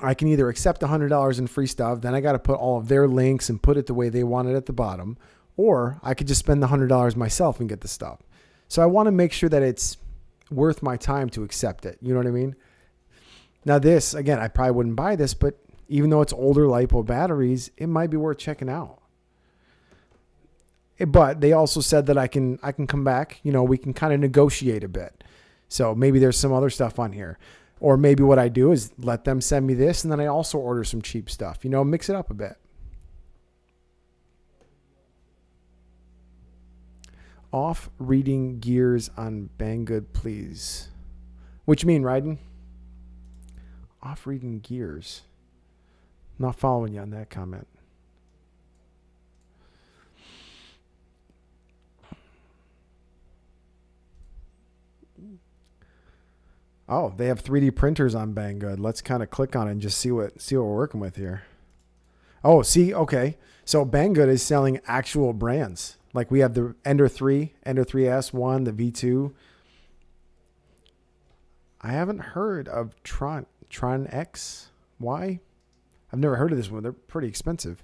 I can either accept $100 in free stuff, then I got to put all of their links and put it the way they want it at the bottom, or I could just spend the $100 myself and get the stuff. So I want to make sure that it's worth my time to accept it. You know what I mean? Now this, again, I probably wouldn't buy this, but even though it's older LiPo batteries, it might be worth checking out. But they also said that I can come back, we can kind of negotiate a bit. So maybe there's some other stuff on here. Or maybe what I do is let them send me this, and then I also order some cheap stuff. Mix it up a bit. Off reading gears on Banggood, please. What you mean, Ryden? Off reading gears. Not following you on that comment. Oh, they have 3D printers on Banggood. Let's kind of click on it and just see what we're working with here. Oh, see, okay. So Banggood is selling actual brands. Like we have the Ender 3, Ender 3S1, the V2. I haven't heard of Tron X. Why? I've never heard of this one. They're pretty expensive.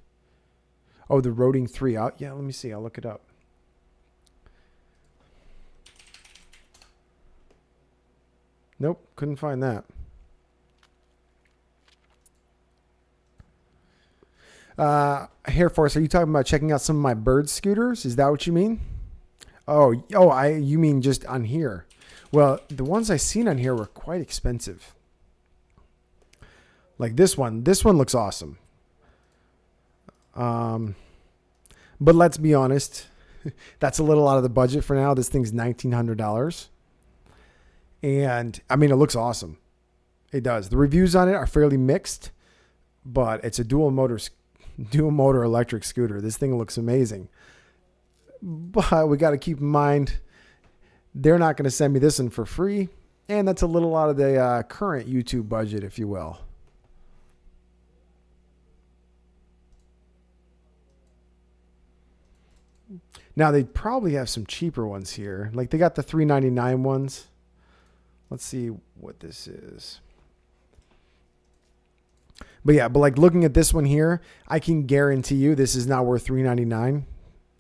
Oh, the Roding 3. Yeah, let me see. I'll look it up. Nope, couldn't find that. Hair Force, are you talking about checking out some of my Bird scooters? Is that what you mean? You mean just on here? Well, the ones I seen on here were quite expensive. Like this one. This one looks awesome. But let's be honest, that's a little out of the budget for now. This thing's $1,900. And I mean, it looks awesome. It does. The reviews on it are fairly mixed, but it's a dual motor electric scooter. This thing looks amazing. But we got to keep in mind, they're not going to send me this one for free. And that's a little out of the current YouTube budget, if you will. Now, they probably have some cheaper ones here. Like they got the $399 ones. Let's see what this is. But like looking at this one here, I can guarantee you this is not worth $399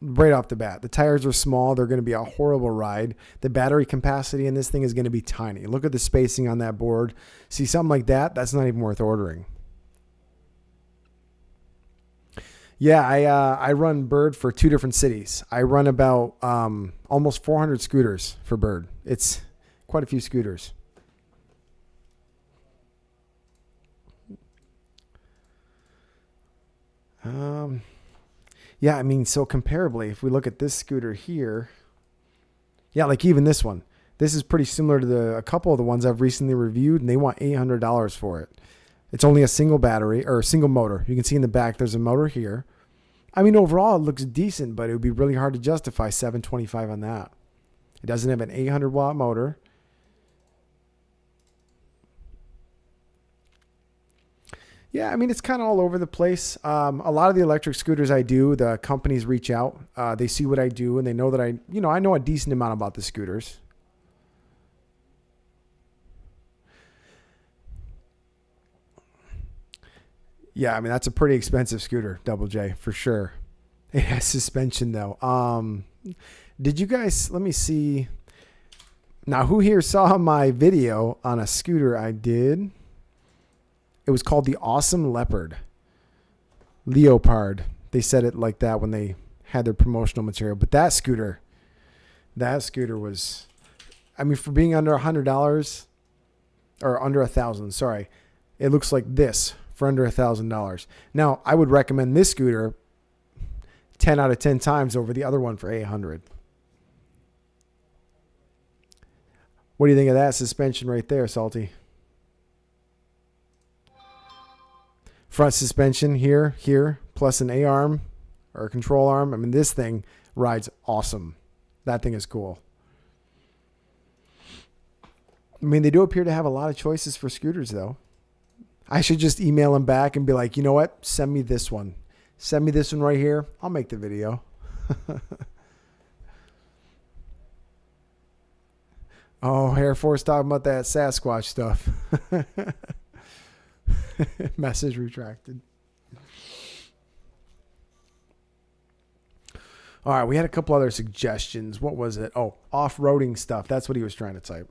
right off the bat. The tires are small. They're going to be a horrible ride. The battery capacity in this thing is going to be tiny. Look at the spacing on that board. See, something like that, that's not even worth ordering. Yeah, I run Bird for 2 different cities. I run about almost 400 scooters for Bird. It's quite a few scooters. Yeah, I mean, so comparably, if we look at this scooter here, yeah, like even this one, this is pretty similar to a couple of the ones I've recently reviewed, and they want $800 for it. It's only a single battery or a single motor. You can see in the back, there's a motor here. I mean, overall, it looks decent, but it would be really hard to justify $725 on that. It doesn't have an 800 watt motor. Yeah, I mean, it's kind of all over the place. A lot of the electric scooters I do, the companies reach out. They see what I do, and they know that I know a decent amount about the scooters. Yeah, I mean, that's a pretty expensive scooter, Double J, for sure. It has suspension, though. Did you guys, let me see. Now, who here saw my video on a scooter I did? It was called the Awesome Leopard. Leopard. They said it like that when they had their promotional material. But that scooter was, I mean, for being under $100 or under $1,000, sorry, it looks like this for under $1,000. Now, I would recommend this scooter 10 out of 10 times over the other one for $800. What do you think of that suspension right there, Salty? Front suspension here, plus an A-arm or a control arm. I mean, this thing rides awesome. That thing is cool. I mean, they do appear to have a lot of choices for scooters, though. I should just email them back and be like, you know what? Send me this one. Send me this one right here. I'll make the video. Oh, Air Force talking about that Sasquatch stuff. Message retracted. All right, we had a couple other suggestions. What was it? Oh, off-roading stuff. That's what he was trying to type.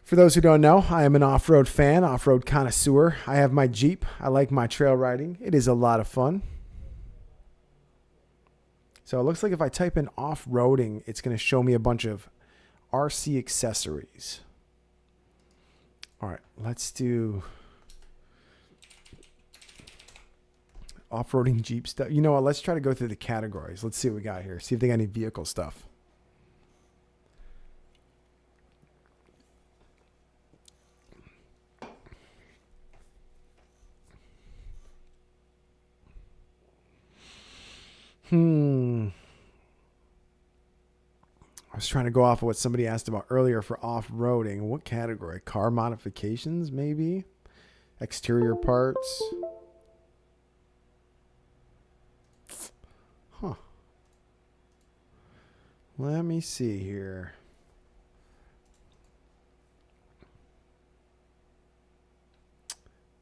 For those who don't know, I am an off-road fan, off-road connoisseur. I have my Jeep. I like my trail riding. It is a lot of fun. So it looks like if I type in off-roading, it's going to show me a bunch of RC accessories. All right, let's do off-roading Jeep stuff. You know what? Let's try to go through the categories. Let's see what we got here. See if they got any vehicle stuff. I was trying to go off of what somebody asked about earlier for off-roading. What category? Car modifications, maybe? Exterior parts? Huh. Let me see here.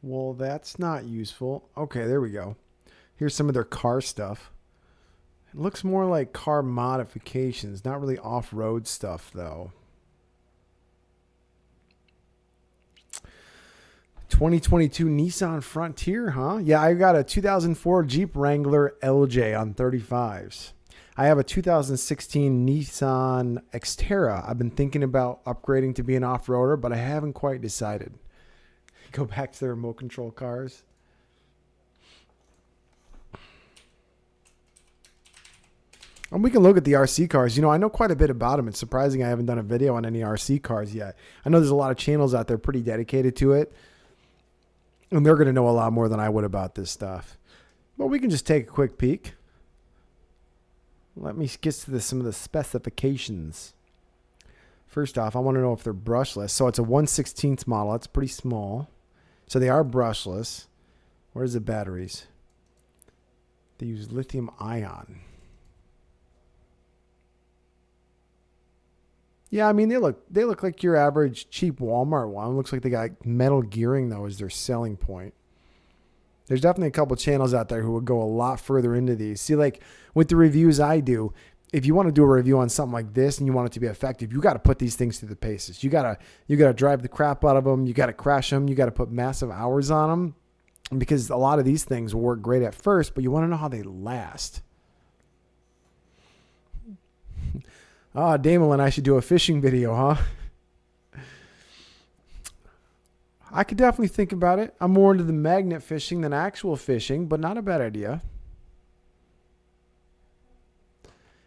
Well, that's not useful. Okay, there we go. Here's some of their car stuff. It looks more like car modifications, not really off-road stuff, though. 2022 Nissan Frontier, huh? Yeah, I got a 2004 Jeep Wrangler LJ on 35s. I have a 2016 Nissan Xterra. I've been thinking about upgrading to be an off-roader, but I haven't quite decided. Go back to the remote control cars. And we can look at the RC cars. You know, I know quite a bit about them. It's surprising I haven't done a video on any RC cars yet. I know there's a lot of channels out there pretty dedicated to it. And they're going to know a lot more than I would about this stuff. But we can just take a quick peek. Let me get to some of the specifications. First off, I want to know if they're brushless. So it's a 1/16 model. That's pretty small. So they are brushless. Where's the batteries? They use lithium ion. Yeah, I mean they look like your average cheap Walmart one. Looks like they got metal gearing though as their selling point. There's definitely a couple channels out there who would go a lot further into these. See, like with the reviews I do, if you want to do a review on something like this and you want it to be effective, you got to put these things through the paces. You gotta drive the crap out of them. You got to crash them. You got to put massive hours on them, because a lot of these things will work great at first, but you want to know how they last. Ah, Damon and I should do a fishing video, huh? I could definitely think about it. I'm more into the magnet fishing than actual fishing, but not a bad idea.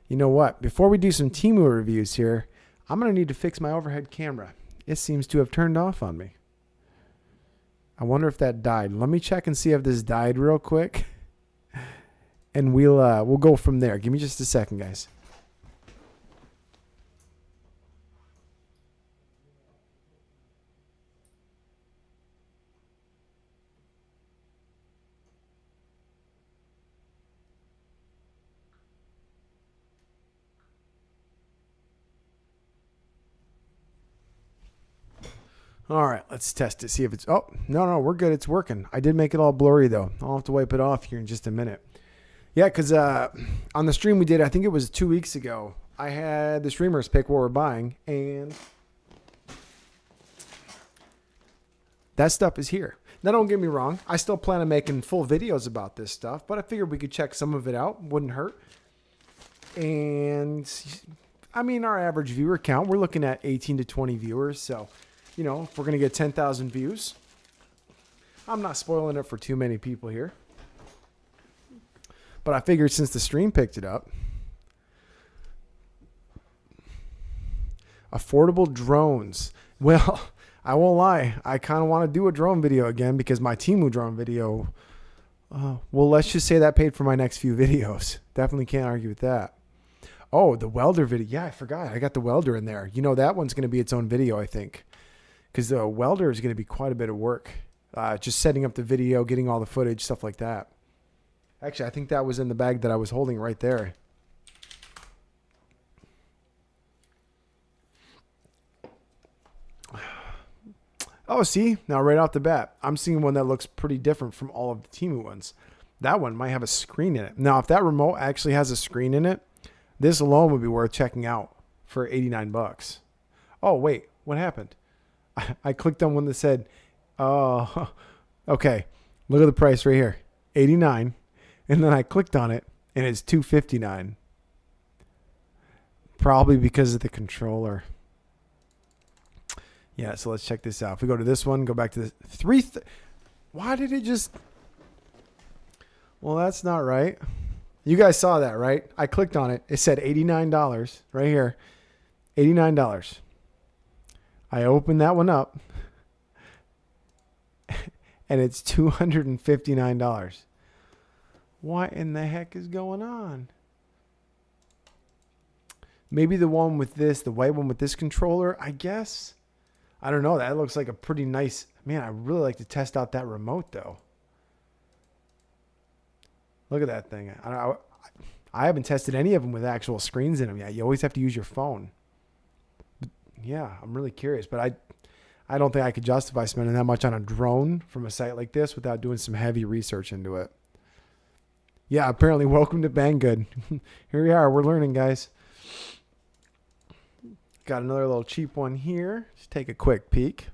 You know what? Before we do some Temu reviews here, I'm going to need to fix my overhead camera. It seems to have turned off on me. I wonder if that died. Let me check and see if this died real quick. And we'll go from there. Give me just a second, guys. All right, let's test it. See if it's... Oh, no, we're good. It's working. I did make it all blurry, though. I'll have to wipe it off here in just a minute. Yeah, because on the stream we did, I think it was 2 weeks ago, I had the streamers pick what we're buying, and that stuff is here. Now, don't get me wrong. I still plan on making full videos about this stuff, but I figured we could check some of it out. Wouldn't hurt. And, I mean, our average viewer count, we're looking at 18 to 20 viewers, so... You know, if we're going to get 10,000 views, I'm not spoiling it for too many people here. But I figured since the stream picked it up, affordable drones. Well, I won't lie. I kind of want to do a drone video again because my Temu drone video, well, let's just say that paid for my next few videos. Definitely can't argue with that. Oh, the welder video. Yeah, I forgot. I got the welder in there. You know, that one's going to be its own video, I think. Because the welder is going to be quite a bit of work. Just setting up the video, getting all the footage, stuff like that. Actually, I think that was in the bag that I was holding right there. Oh, see, now right off the bat, I'm seeing one that looks pretty different from all of the Temu ones. That one might have a screen in it. Now, if that remote actually has a screen in it, this alone would be worth checking out for 89 bucks. Oh, wait, what happened? I clicked on one that said, oh, okay, look at the price right here, 89. And then I clicked on it and it's 259. Probably because of the controller. Yeah, so let's check this out. If we go to this one, go back to this. Why did it just... Well, that's not right. You guys saw that, right? I clicked on it. It said $89 right here. $89. I opened that one up. And it's $259. What in the heck is going on? Maybe the one with this, the white one with this controller, I guess. I don't know. That looks like a pretty nice... Man, I really like to test out that remote, though. Look at that thing. I haven't tested any of them with actual screens in them yet. You always have to use your phone. But yeah, I'm really curious. But I don't think I could justify spending that much on a drone from a site like this without doing some heavy research into it. Yeah, apparently, welcome to Banggood. Here we are. We're learning, guys. Got another little cheap one here. Just take a quick peek.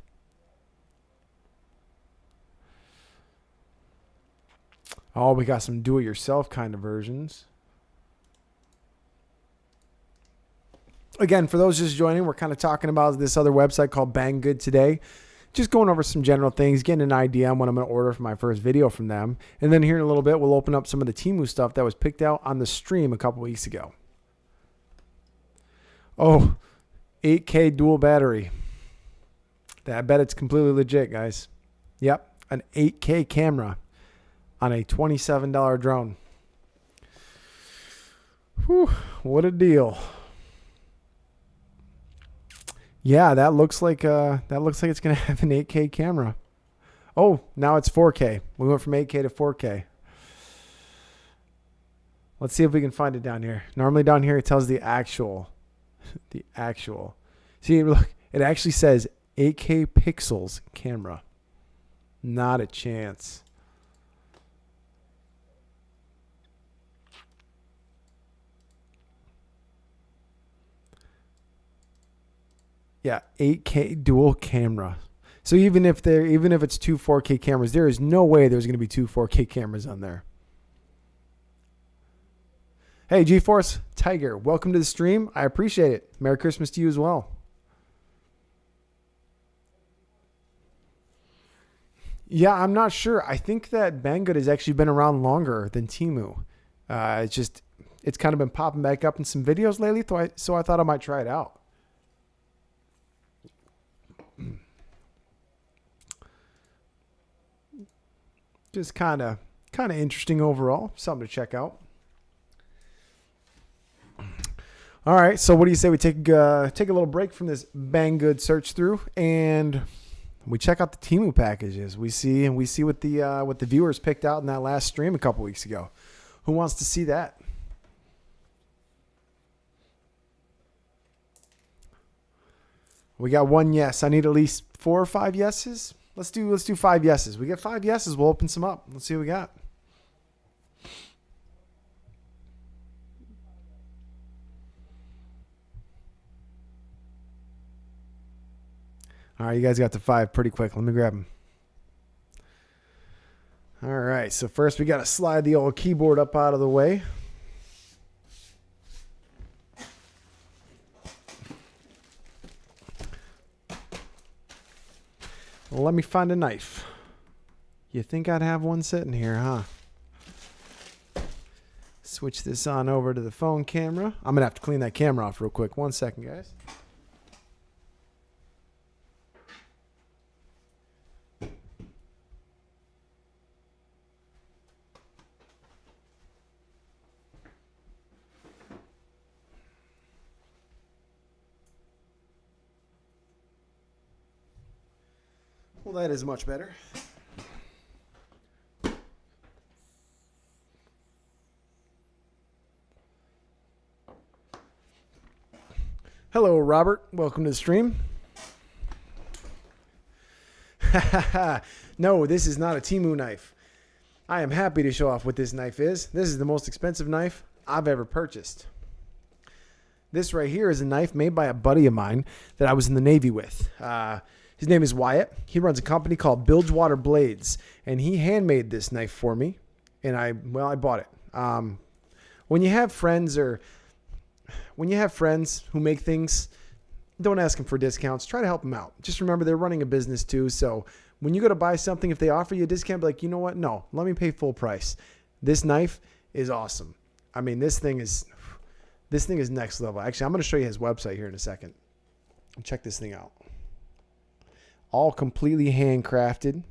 Oh, we got some do-it-yourself kind of versions. Again, for those just joining, we're kind of talking about this other website called Banggood today. Just going over some general things, getting an idea on what I'm going to order for my first video from them. And then here in a little bit, we'll open up some of the Temu stuff that was picked out on the stream a couple weeks ago. Oh, 8K dual battery. I bet it's completely legit, guys. Yep, an 8K camera on a $27 drone. Whew, what a deal. Yeah, that looks like it's gonna have an 8K camera. Oh, now it's 4K. We went from 8K to 4K. Let's see if we can find it down here. Normally down here it tells the actual. See, look, it actually says 8K pixels camera. Not a chance. Yeah, 8K dual camera. So even if it's two 4K cameras, there is no way there's going to be two 4K cameras on there. Hey, GeForce Tiger, welcome to the stream. I appreciate it. Merry Christmas to you as well. Yeah, I'm not sure. I think that Banggood has actually been around longer than Temu. It's kind of been popping back up in some videos lately, so I thought I might try it out. Just kind of interesting overall. Something to check out. All right, so what do you say we take a little break from this Banggood search through and we check out the Temu packages. We see what the viewers picked out in that last stream a couple weeks ago. Who wants to see that? We got one yes. I need at least 4 or 5 yeses. Let's do 5 yeses. We get 5 yeses. We'll open some up. Let's see what we got. All right, you guys got to 5 pretty quick. Let me grab them. All right, so first we got to slide the old keyboard up out of the way. Well, let me find a knife. You think I'd have one sitting here, huh? Switch this on over to the phone camera. I'm going to have to clean that camera off real quick. 1 second, guys. Well, that is much better. Hello, Robert. Welcome to the stream. No, this is not a Temu knife. I am happy to show off what this knife is. This is the most expensive knife I've ever purchased. This right here is a knife made by a buddy of mine that I was in the Navy with. His name is Wyatt. He runs a company called Bilgewater Blades, and he handmade this knife for me, and I bought it. When you have friends who make things, don't ask them for discounts. Try to help them out. Just remember they're running a business too, so when you go to buy something, if they offer you a discount, be like, you know what? No, let me pay full price. This knife is awesome. I mean, this thing is next level. Actually, I'm going to show you his website here in a second. Check this thing out. All completely handcrafted.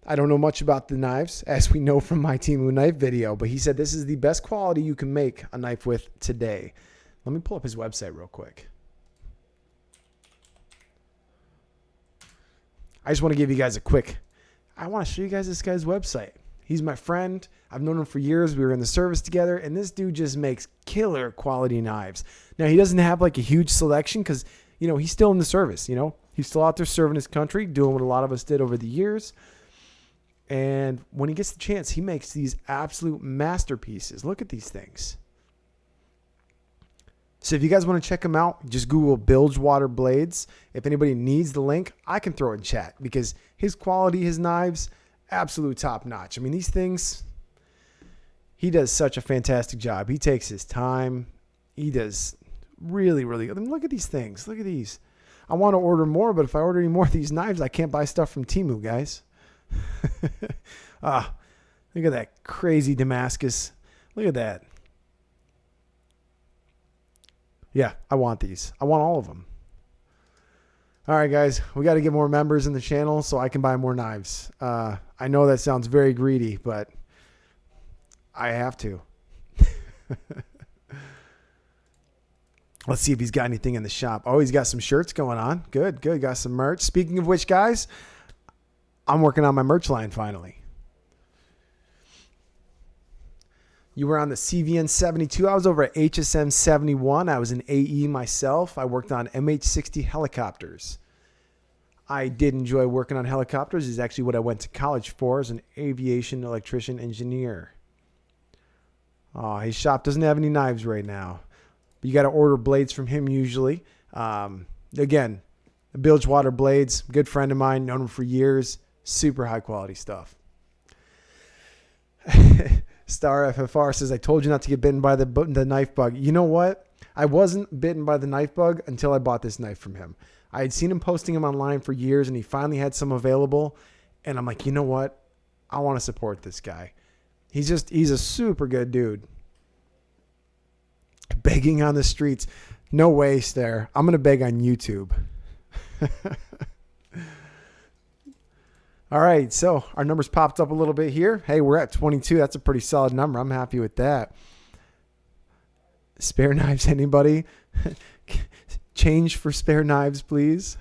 I don't know much about the knives, as we know from my Temu knife video, but he said this is the best quality you can make a knife with today. Let me pull up his website real quick. I just want to give you guys I want to show you guys this guy's website. He's my friend. I've known him for years. We were in the service together, and this dude just makes killer quality knives. Now, he doesn't have like a huge selection because, he's still in the service, He's still out there serving his country, doing what a lot of us did over the years. And when he gets the chance, he makes these absolute masterpieces. Look at these things. So if you guys want to check him out, just Google Bilgewater Blades. If anybody needs the link, I can throw it in chat because his quality, his knives, absolute top notch. I mean, these things, he does such a fantastic job. He takes his time. He does really, really. I mean, look at these things. Look at these. I want to order more, but if I order any more of these knives, I can't buy stuff from Temu, guys. Look at that crazy Damascus. Look at that. Yeah, I want these. I want all of them. All right, guys, we got to get more members in the channel so I can buy more knives. I know that sounds very greedy, but I have to. Let's see if he's got anything in the shop. Oh, he's got some shirts going on. Good. Got some merch. Speaking of which, guys, I'm working on my merch line finally. You were on the CVN 72. I was over at HSM 71. I was an AE myself. I worked on MH60 helicopters. I did enjoy working on helicopters. It's actually what I went to college for, as an aviation electrician engineer. His shop doesn't have any knives right now. But you got to order blades from him usually. Again, Bilgewater Blades, good friend of mine, known him for years. Super high quality stuff. Star FFR says, I told you not to get bitten by the knife bug. You know what? I wasn't bitten by the knife bug until I bought this knife from him. I had seen him posting them online for years, and he finally had some available. And I'm like, you know what? I want to support this guy. He's a super good dude. Begging on the streets. No way, Star. I'm going to beg on YouTube. All right, so our numbers popped up a little bit here. Hey, we're at 22. That's a pretty solid number. I'm happy with that. Spare knives, anybody? Change for spare knives, please.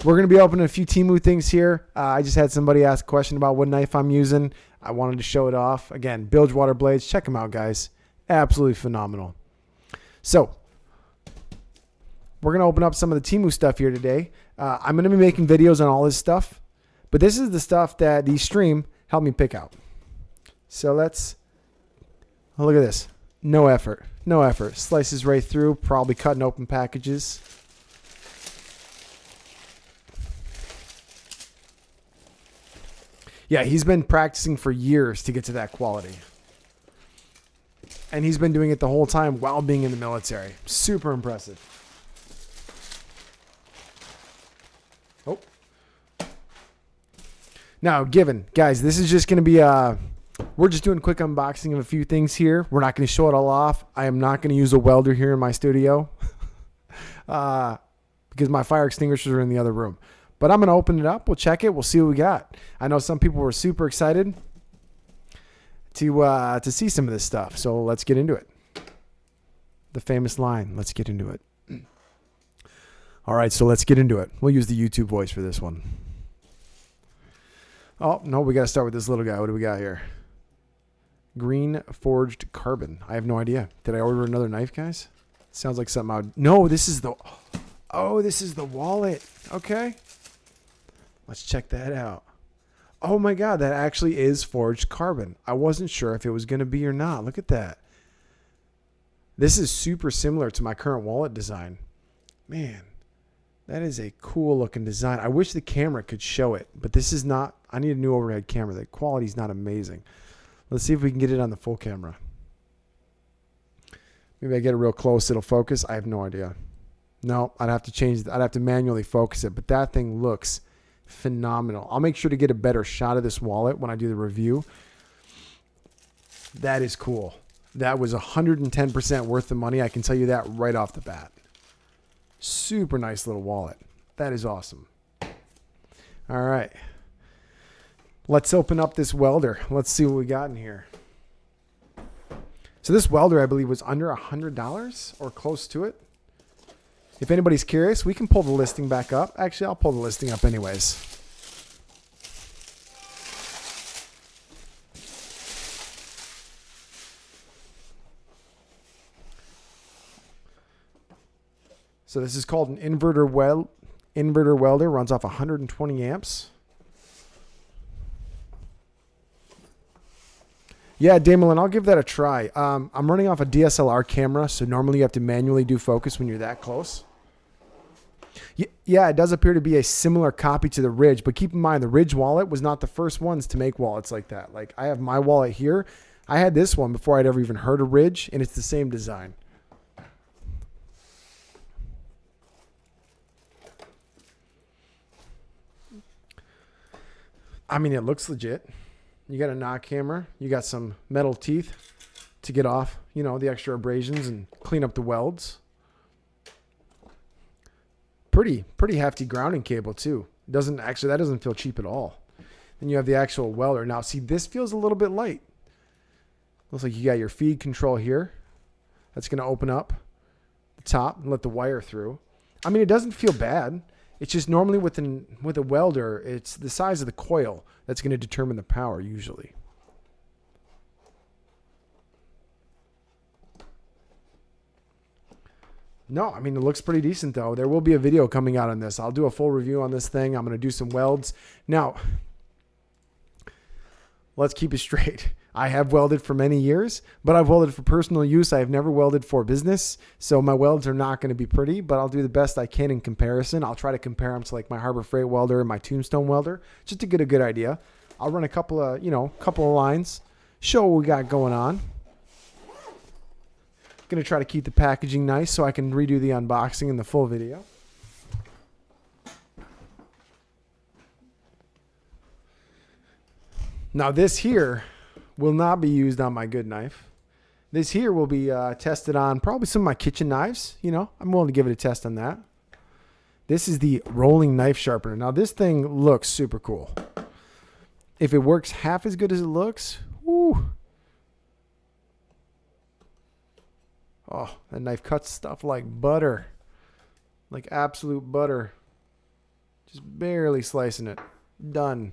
We're going to be opening a few Temu things here. I just had somebody ask a question about what knife I'm using. I wanted to show it off. Again, Bilgewater Blades. Check them out, guys. Absolutely phenomenal. So we're going to open up some of the Temu stuff here today. I'm going to be making videos on all this stuff, but this is the stuff that the stream helped me pick out. So look at this. No effort. Slices right through, probably cutting open packages. Yeah, he's been practicing for years to get to that quality. And he's been doing it the whole time while being in the military. Super impressive. Oh. Now, guys, this is just going to be we're just doing a quick unboxing of a few things here. We're not going to show it all off. I am not going to use a welder here in my studio because my fire extinguishers are in the other room. But I'm going to open it up. We'll check it. We'll see what we got. I know some people were super excited to see some of this stuff. So let's get into it. The famous line, let's get into it. All right, so let's get into it. We'll use the YouTube voice for this one. Oh, no, we got to start with this little guy. What do we got here? Green forged carbon. I have no idea. Did I order another knife, guys? Sounds like something I would... No, this is the... Oh, this is the wallet. Okay. Let's check that out. Oh my God, that actually is forged carbon. I wasn't sure if it was going to be or not. Look at that. This is super similar to my current wallet design. Man, that is a cool looking design. I wish the camera could show it, but this is not. I need a new overhead camera. The quality's not amazing. Let's see if we can get it on the full camera. Maybe I get it real close. It'll focus. I have no idea. No, I'd have to change. I'd have to manually focus it, but that thing looks phenomenal. I'll make sure to get a better shot of this wallet when I do the review. That is cool. That was 110% worth the money. I can tell you that right off the bat. Super nice little wallet. That is awesome. All right. Let's open up this welder. Let's see what we got in here. So this welder, I believe, was under $100 or close to it. If anybody's curious, we can pull the listing back up. Actually, I'll pull the listing up anyways. So this is called an inverter welder. Runs off 120 amps. Yeah, Damelin, I'll give that a try. I'm running off a DSLR camera, so normally you have to manually do focus when you're that close. Yeah, it does appear to be a similar copy to the Ridge, but keep in mind the Ridge wallet was not the first ones to make wallets like that. Like I have my wallet here. I had this one before I'd ever even heard of Ridge, and it's the same design. I mean, it looks legit. You got a knock hammer. You got some metal teeth to get off, you know, the extra abrasions and clean up the welds. Pretty hefty grounding cable too. That doesn't feel cheap at all. Then you have the actual welder. Now, see, this feels a little bit light. Looks like you got your feed control here. That's going to open up the top and let the wire through. I mean, it doesn't feel bad. It's just normally with a welder, it's the size of the coil that's going to determine the power usually. No, I mean, it looks pretty decent though. There will be a video coming out on this. I'll do a full review on this thing. I'm going to do some welds. Now, let's keep it straight. I have welded for many years, but I've welded for personal use. I have never welded for business, so my welds are not going to be pretty, but I'll do the best I can in comparison. I'll try to compare them to like my Harbor Freight welder and my Tombstone welder, just to get a good idea. I'll run a couple of lines, show what we got going on. Going to try to keep the packaging nice so I can redo the unboxing in the full video. Now this here will not be used on my good knife. This here will be tested on probably some of my kitchen knives. You know, I'm willing to give it a test on that. This is the rolling knife sharpener. Now this thing looks super cool. If it works half as good as it looks, whoo. Oh, that knife cuts stuff like butter. Like absolute butter. Just barely slicing it. Done.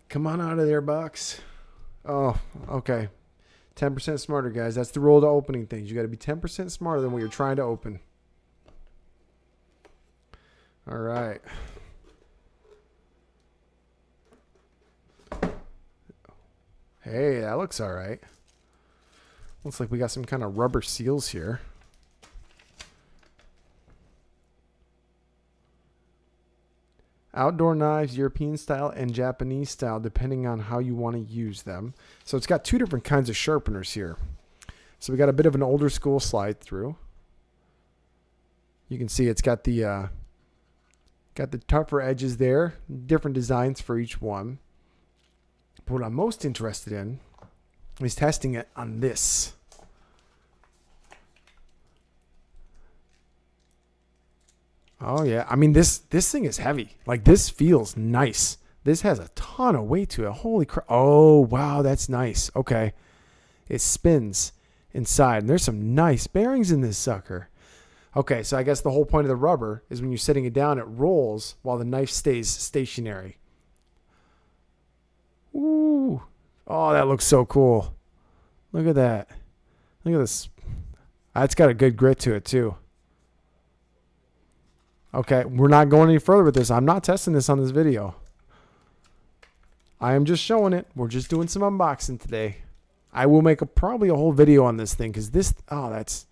Come on out of there, box. Oh, okay. 10% smarter, guys. That's the rule to opening things. You got to be 10% smarter than what you're trying to open. All right. Hey, that looks all right. Looks like we got some kind of rubber seals here. Outdoor knives, European style and Japanese style, depending on how you want to use them. So it's got two different kinds of sharpeners here. So we got a bit of an older school slide through. You can see it's got the tougher edges there, different designs for each one. But what I'm most interested in is testing it on this. Oh yeah, I mean this thing is heavy. Like this feels nice. This has a ton of weight to it. Holy crap. Oh wow, that's nice. Okay. It spins inside. And there's some nice bearings in this sucker. Okay, so I guess the whole point of the rubber is when you're setting it down, it rolls while the knife stays stationary. Ooh. Oh, that looks so cool. Look at that. Look at this. That's got a good grit to it too. Okay, we're not going any further with this. I'm not testing this on this video. I am just showing it. We're just doing some unboxing today. I will make probably a whole video on this thing because this, oh, that's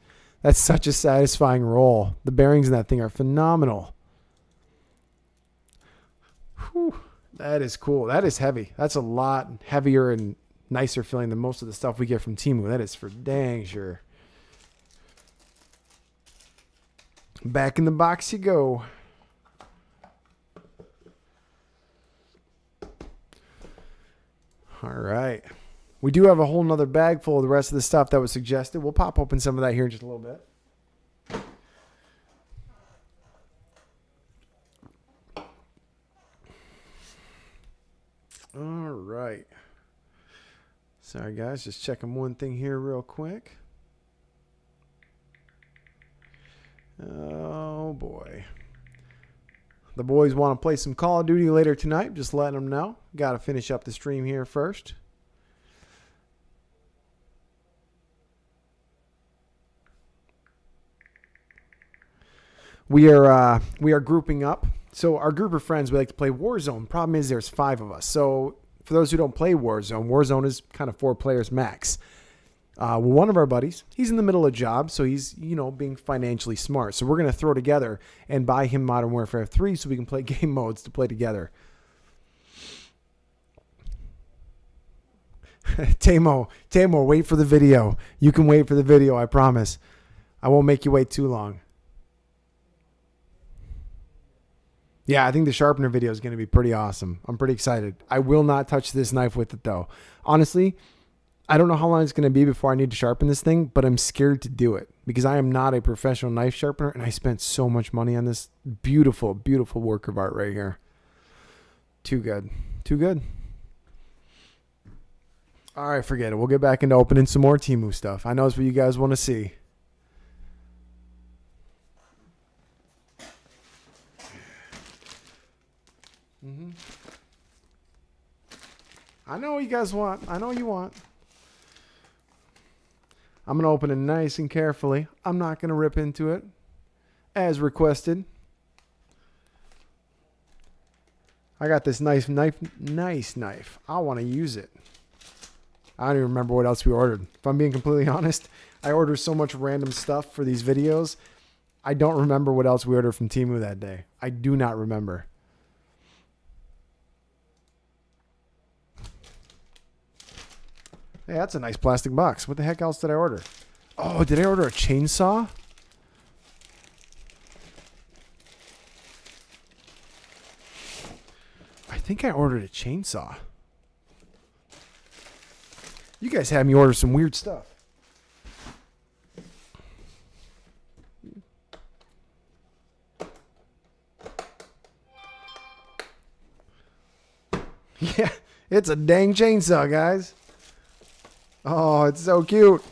such a satisfying roll. The bearings in that thing are phenomenal. Whew, that is cool. That is heavy. That's a lot heavier and nicer feeling than most of the stuff we get from Temu. That is for dang sure. Back in the box you go. All right. We do have a whole nother bag full of the rest of the stuff that was suggested. We'll pop open some of that here in just a little bit. All right. Sorry, guys. Just checking one thing here real quick. Oh, boy. The boys want to play some Call of Duty later tonight. Just letting them know. Got to finish up the stream here first. We are grouping up. So our group of friends, we like to play Warzone. Problem is there's 5 of us. So for those who don't play Warzone, Warzone is kind of 4 players max. One of our buddies, he's in the middle of a job, so he's, being financially smart. So we're going to throw together and buy him Modern Warfare 3 so we can play game modes to play together. Temu, wait for the video. You can wait for the video, I promise. I won't make you wait too long. Yeah, I think the sharpener video is going to be pretty awesome. I'm pretty excited. I will not touch this knife with it, though. Honestly, I don't know how long it's going to be before I need to sharpen this thing, but I'm scared to do it because I am not a professional knife sharpener, and I spent so much money on this beautiful, beautiful work of art right here. Too good. Too good. All right, forget it. We'll get back into opening some more Temu stuff. I know it's what you guys want to see. I know you guys want. I know you want. I'm going to open it nice and carefully. I'm not going to rip into it as requested. I got this nice knife. I want to use it. I don't even remember what else we ordered. If I'm being completely honest, I order so much random stuff for these videos. I don't remember what else we ordered from Temu that day. I do not remember. Hey, that's a nice plastic box. What the heck else did I order? Oh, did I order a chainsaw? I think I ordered a chainsaw. You guys had me order some weird stuff. Yeah, it's a dang chainsaw, guys. Oh, it's so cute.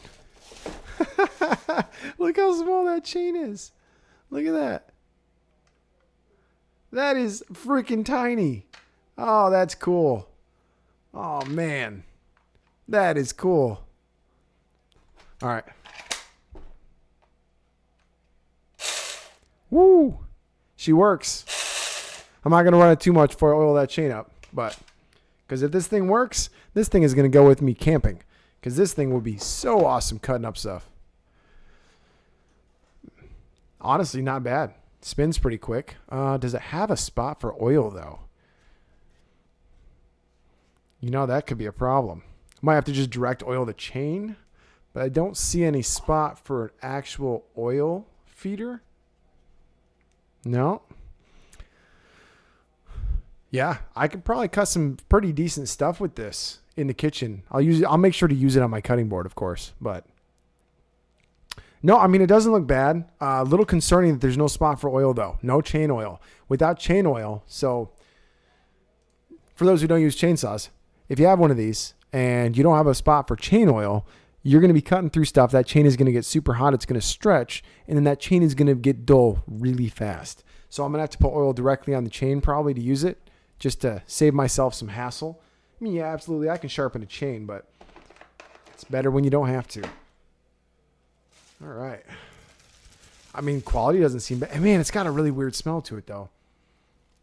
Look how small that chain is. Look at that. That is freaking tiny. Oh, that's cool. Oh, man. That is cool. All right. Woo. She works. I'm not going to run it too much before I oil that chain up. But, because if this thing works, this thing is going to go with me camping. Because this thing would be so awesome cutting up stuff. Honestly, not bad. Spins pretty quick. Does it have a spot for oil, though? That could be a problem. Might have to just direct oil the chain. But I don't see any spot for an actual oil feeder. No. Yeah, I could probably cut some pretty decent stuff with this in the kitchen. I'll make sure to use it on my cutting board, of course. But no, I mean, it doesn't look bad. A little concerning that there's no spot for oil, though. No chain oil. Without chain oil, so for those who don't use chainsaws, if you have one of these and you don't have a spot for chain oil, you're going to be cutting through stuff. That chain is going to get super hot. It's going to stretch, and then that chain is going to get dull really fast. So I'm going to have to put oil directly on the chain probably to use it, just to save myself some hassle. I mean, yeah, absolutely, I can sharpen a chain, but it's better when you don't have to. All right. I mean, quality doesn't seem bad. Man, it's got a really weird smell to it, though.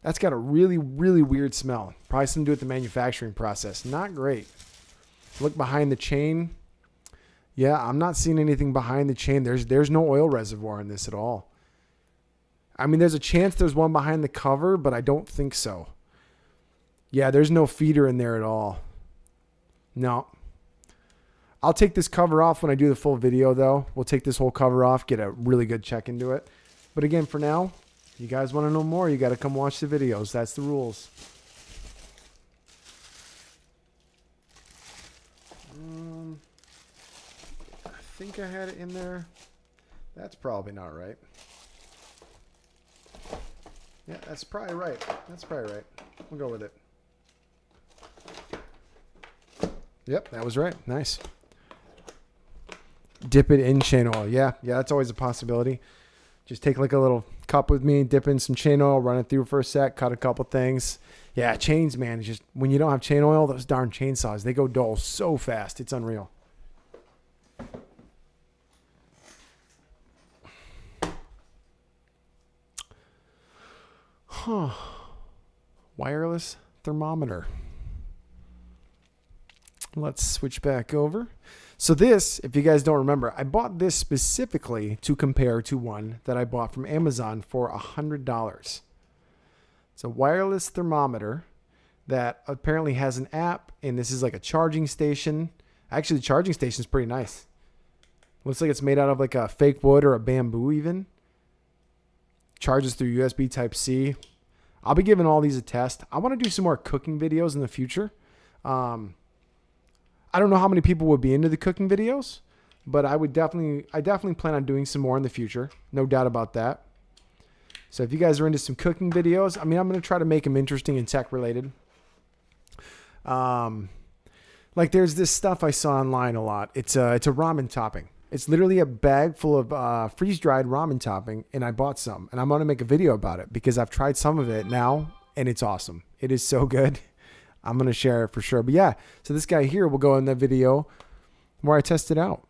That's got a really, really weird smell. Probably something to do with the manufacturing process. Not great. Look behind the chain. Yeah, I'm not seeing anything behind the chain. There's no oil reservoir in this at all. I mean, there's a chance there's one behind the cover, but I don't think so. Yeah, there's no feeder in there at all. No. I'll take this cover off when I do the full video, though. We'll take this whole cover off, get a really good check into it. But again, for now, you guys want to know more, you got to come watch the videos. That's the rules. I think I had it in there. That's probably not right. Yeah, that's probably right. That's probably right. We'll go with it. Yep, that was right. Nice. Dip it in chain oil. Yeah, that's always a possibility. Just take like a little cup with me, dip in some chain oil, run it through for a sec, cut a couple things. Yeah, chains, man. Just when you don't have chain oil, those darn chainsaws, they go dull so fast. It's unreal. Huh. Wireless thermometer. Let's switch back over. So this, if you guys don't remember, I bought this specifically to compare to one that I bought from Amazon for $100. It's a wireless thermometer that apparently has an app, and this is like a charging station. Actually, the charging station is pretty nice. Looks like it's made out of like a fake wood or a bamboo even. Charges through USB Type-C. I'll be giving all these a test. I want to do some more cooking videos in the future. I don't know how many people would be into the cooking videos, but I definitely plan on doing some more in the future. No doubt about that. So if you guys are into some cooking videos, I mean, I'm going to try to make them interesting and tech related. Like there's this stuff I saw online a lot. It's a ramen topping. It's literally a bag full of freeze-dried ramen topping, and I bought some. And I'm going to make a video about it because I've tried some of it now, and it's awesome. It is so good. I'm going to share it for sure. But yeah, so this guy here will go in the video where I test it out.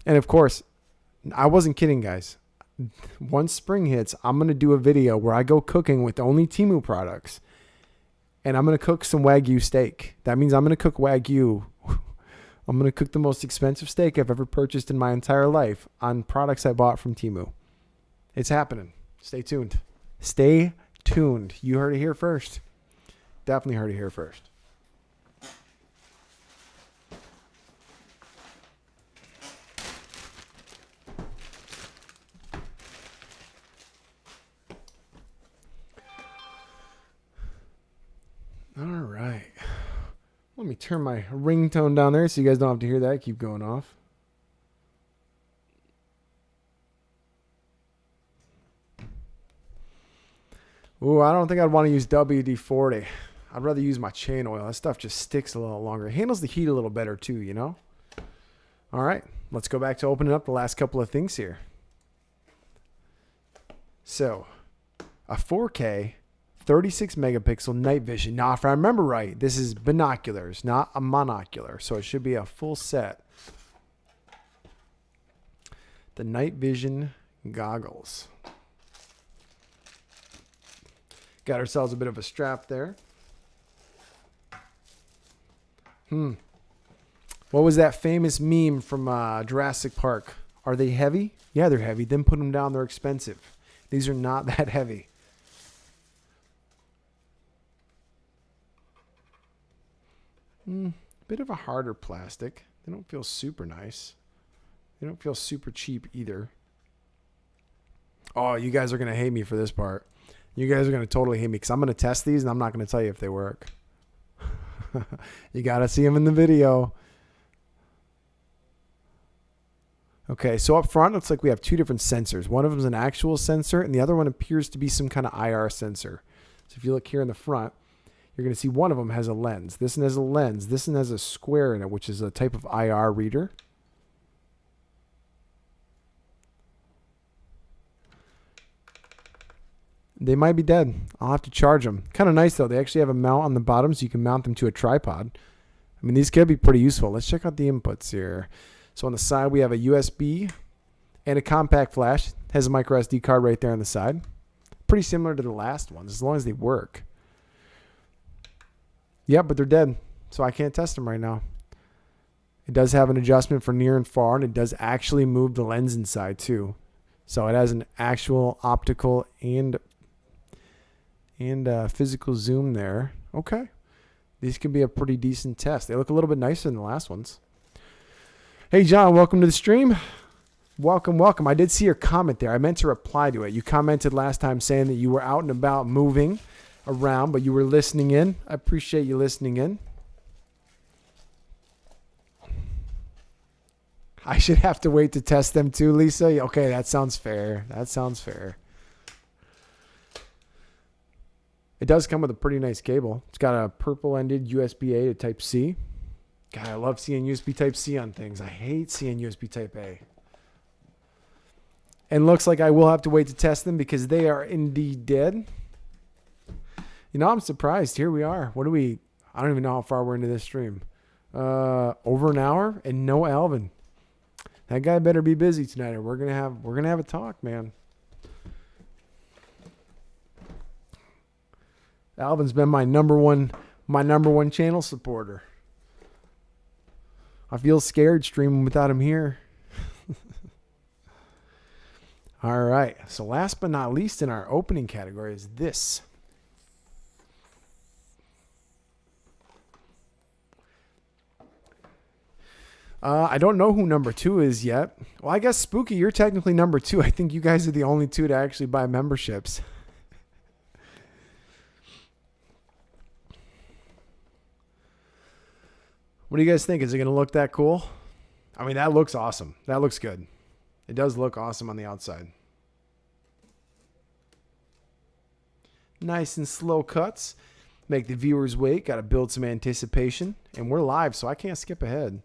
And of course, I wasn't kidding, guys. Once spring hits, I'm going to do a video where I go cooking with only Temu products. And I'm going to cook some Wagyu steak. That means I'm going to cook Wagyu. I'm going to cook the most expensive steak I've ever purchased in my entire life on products I bought from Temu. It's happening. Stay tuned. Stay tuned. You heard it here first. Definitely heard it here first. All right. Let me turn my ringtone down there so you guys don't have to hear that keep going off. Ooh, I don't think I'd want to use WD-40. I'd rather use my chain oil. That stuff just sticks a little longer. It handles the heat a little better too, you know? All right, let's go back to opening up the last couple of things here. So, a 4K 36 megapixel night vision. Now, if I remember right, this is binoculars, not a monocular. So it should be a full set. The night vision goggles. Got ourselves a bit of a strap there. What was that famous meme from Jurassic Park? Are they heavy? Yeah, they're heavy. Then put them down. They're expensive. These are not that heavy. Bit of a harder plastic. They don't feel super nice. They don't feel super cheap either. Oh, you guys are going to hate me for this part. You guys are going to totally hate me because I'm going to test these and I'm not going to tell you if they work. You got to see them in the video. Okay, so up front, looks like we have two different sensors. One of them is an actual sensor and the other one appears to be some kind of IR sensor. So if you look here in the front, you're going to see one of them has a lens. This one has a lens. This one has a square in it, which is a type of IR reader. They might be dead. I'll have to charge them. Kind of nice, though. They actually have a mount on the bottom, so you can mount them to a tripod. I mean, these could be pretty useful. Let's check out the inputs here. So on the side, we have a USB and a compact flash. Has a micro SD card right there on the side. Pretty similar to the last ones, as long as they work. Yep, but they're dead, so I can't test them right now. It does have an adjustment for near and far, and it does actually move the lens inside too. So it has an actual optical and physical zoom there. Okay. These could be a pretty decent test. They look a little bit nicer than the last ones. Hey, John, welcome to the stream. Welcome, welcome. I did see your comment there. I meant to reply to it. You commented last time saying that you were out and about moving around, but you were listening in. I appreciate you listening in. I should have to wait to test them too, Lisa. Okay, that sounds fair. That sounds fair. It does come with a pretty nice cable. It's got a purple-ended USB-A to Type-C. God, I love seeing USB Type-C on things. I hate seeing USB Type-A. And looks like I will have to wait to test them because they are indeed dead. You know, I'm surprised. Here we are. What do we... I don't even know how far we're into this stream. Over an hour and no Alvin. That guy better be busy tonight, or we're gonna have a talk, man. Alvin's been my number one channel supporter. I feel scared streaming without him here. All right. So last but not least in our opening category is this. I don't know who number 2 is yet. Well, I guess Spooky, you're technically number 2. I think you guys are the only 2 to actually buy memberships. What do you guys think? Is it going to look that cool? I mean, that looks awesome. That looks good. It does look awesome on the outside. Nice and slow cuts. Make the viewers wait. Got to build some anticipation. And we're live, so I can't skip ahead.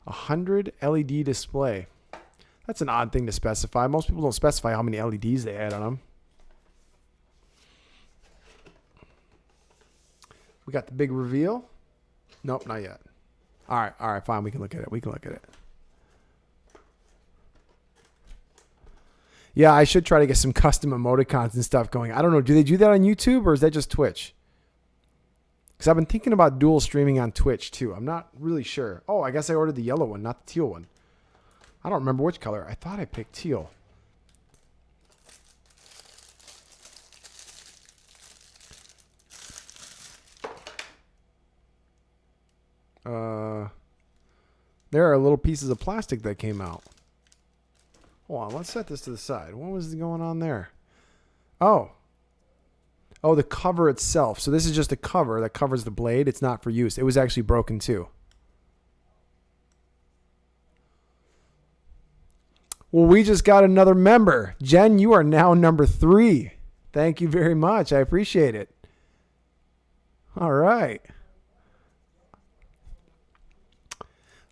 A 100 LED display. That's an odd thing to specify. Most people don't specify how many LEDs they add on them. We got the big reveal. Nope, not yet. All right, fine. We can look at it. Yeah, I should try to get some custom emoticons and stuff going. I don't know. Do they do that on YouTube or is that just Twitch? Because I've been thinking about dual streaming on Twitch too. I'm not really sure. Oh, I guess I ordered the yellow one, not the teal one. I don't remember which color. I thought I picked teal. There are little pieces of plastic that came out. Hold on, let's set this to the side. What was going on there? Oh, the cover itself. So this is just a cover that covers the blade. It's not for use. It was actually broken too. Well, we just got another member. Jen, you are now number 3. Thank you very much. I appreciate it. All right.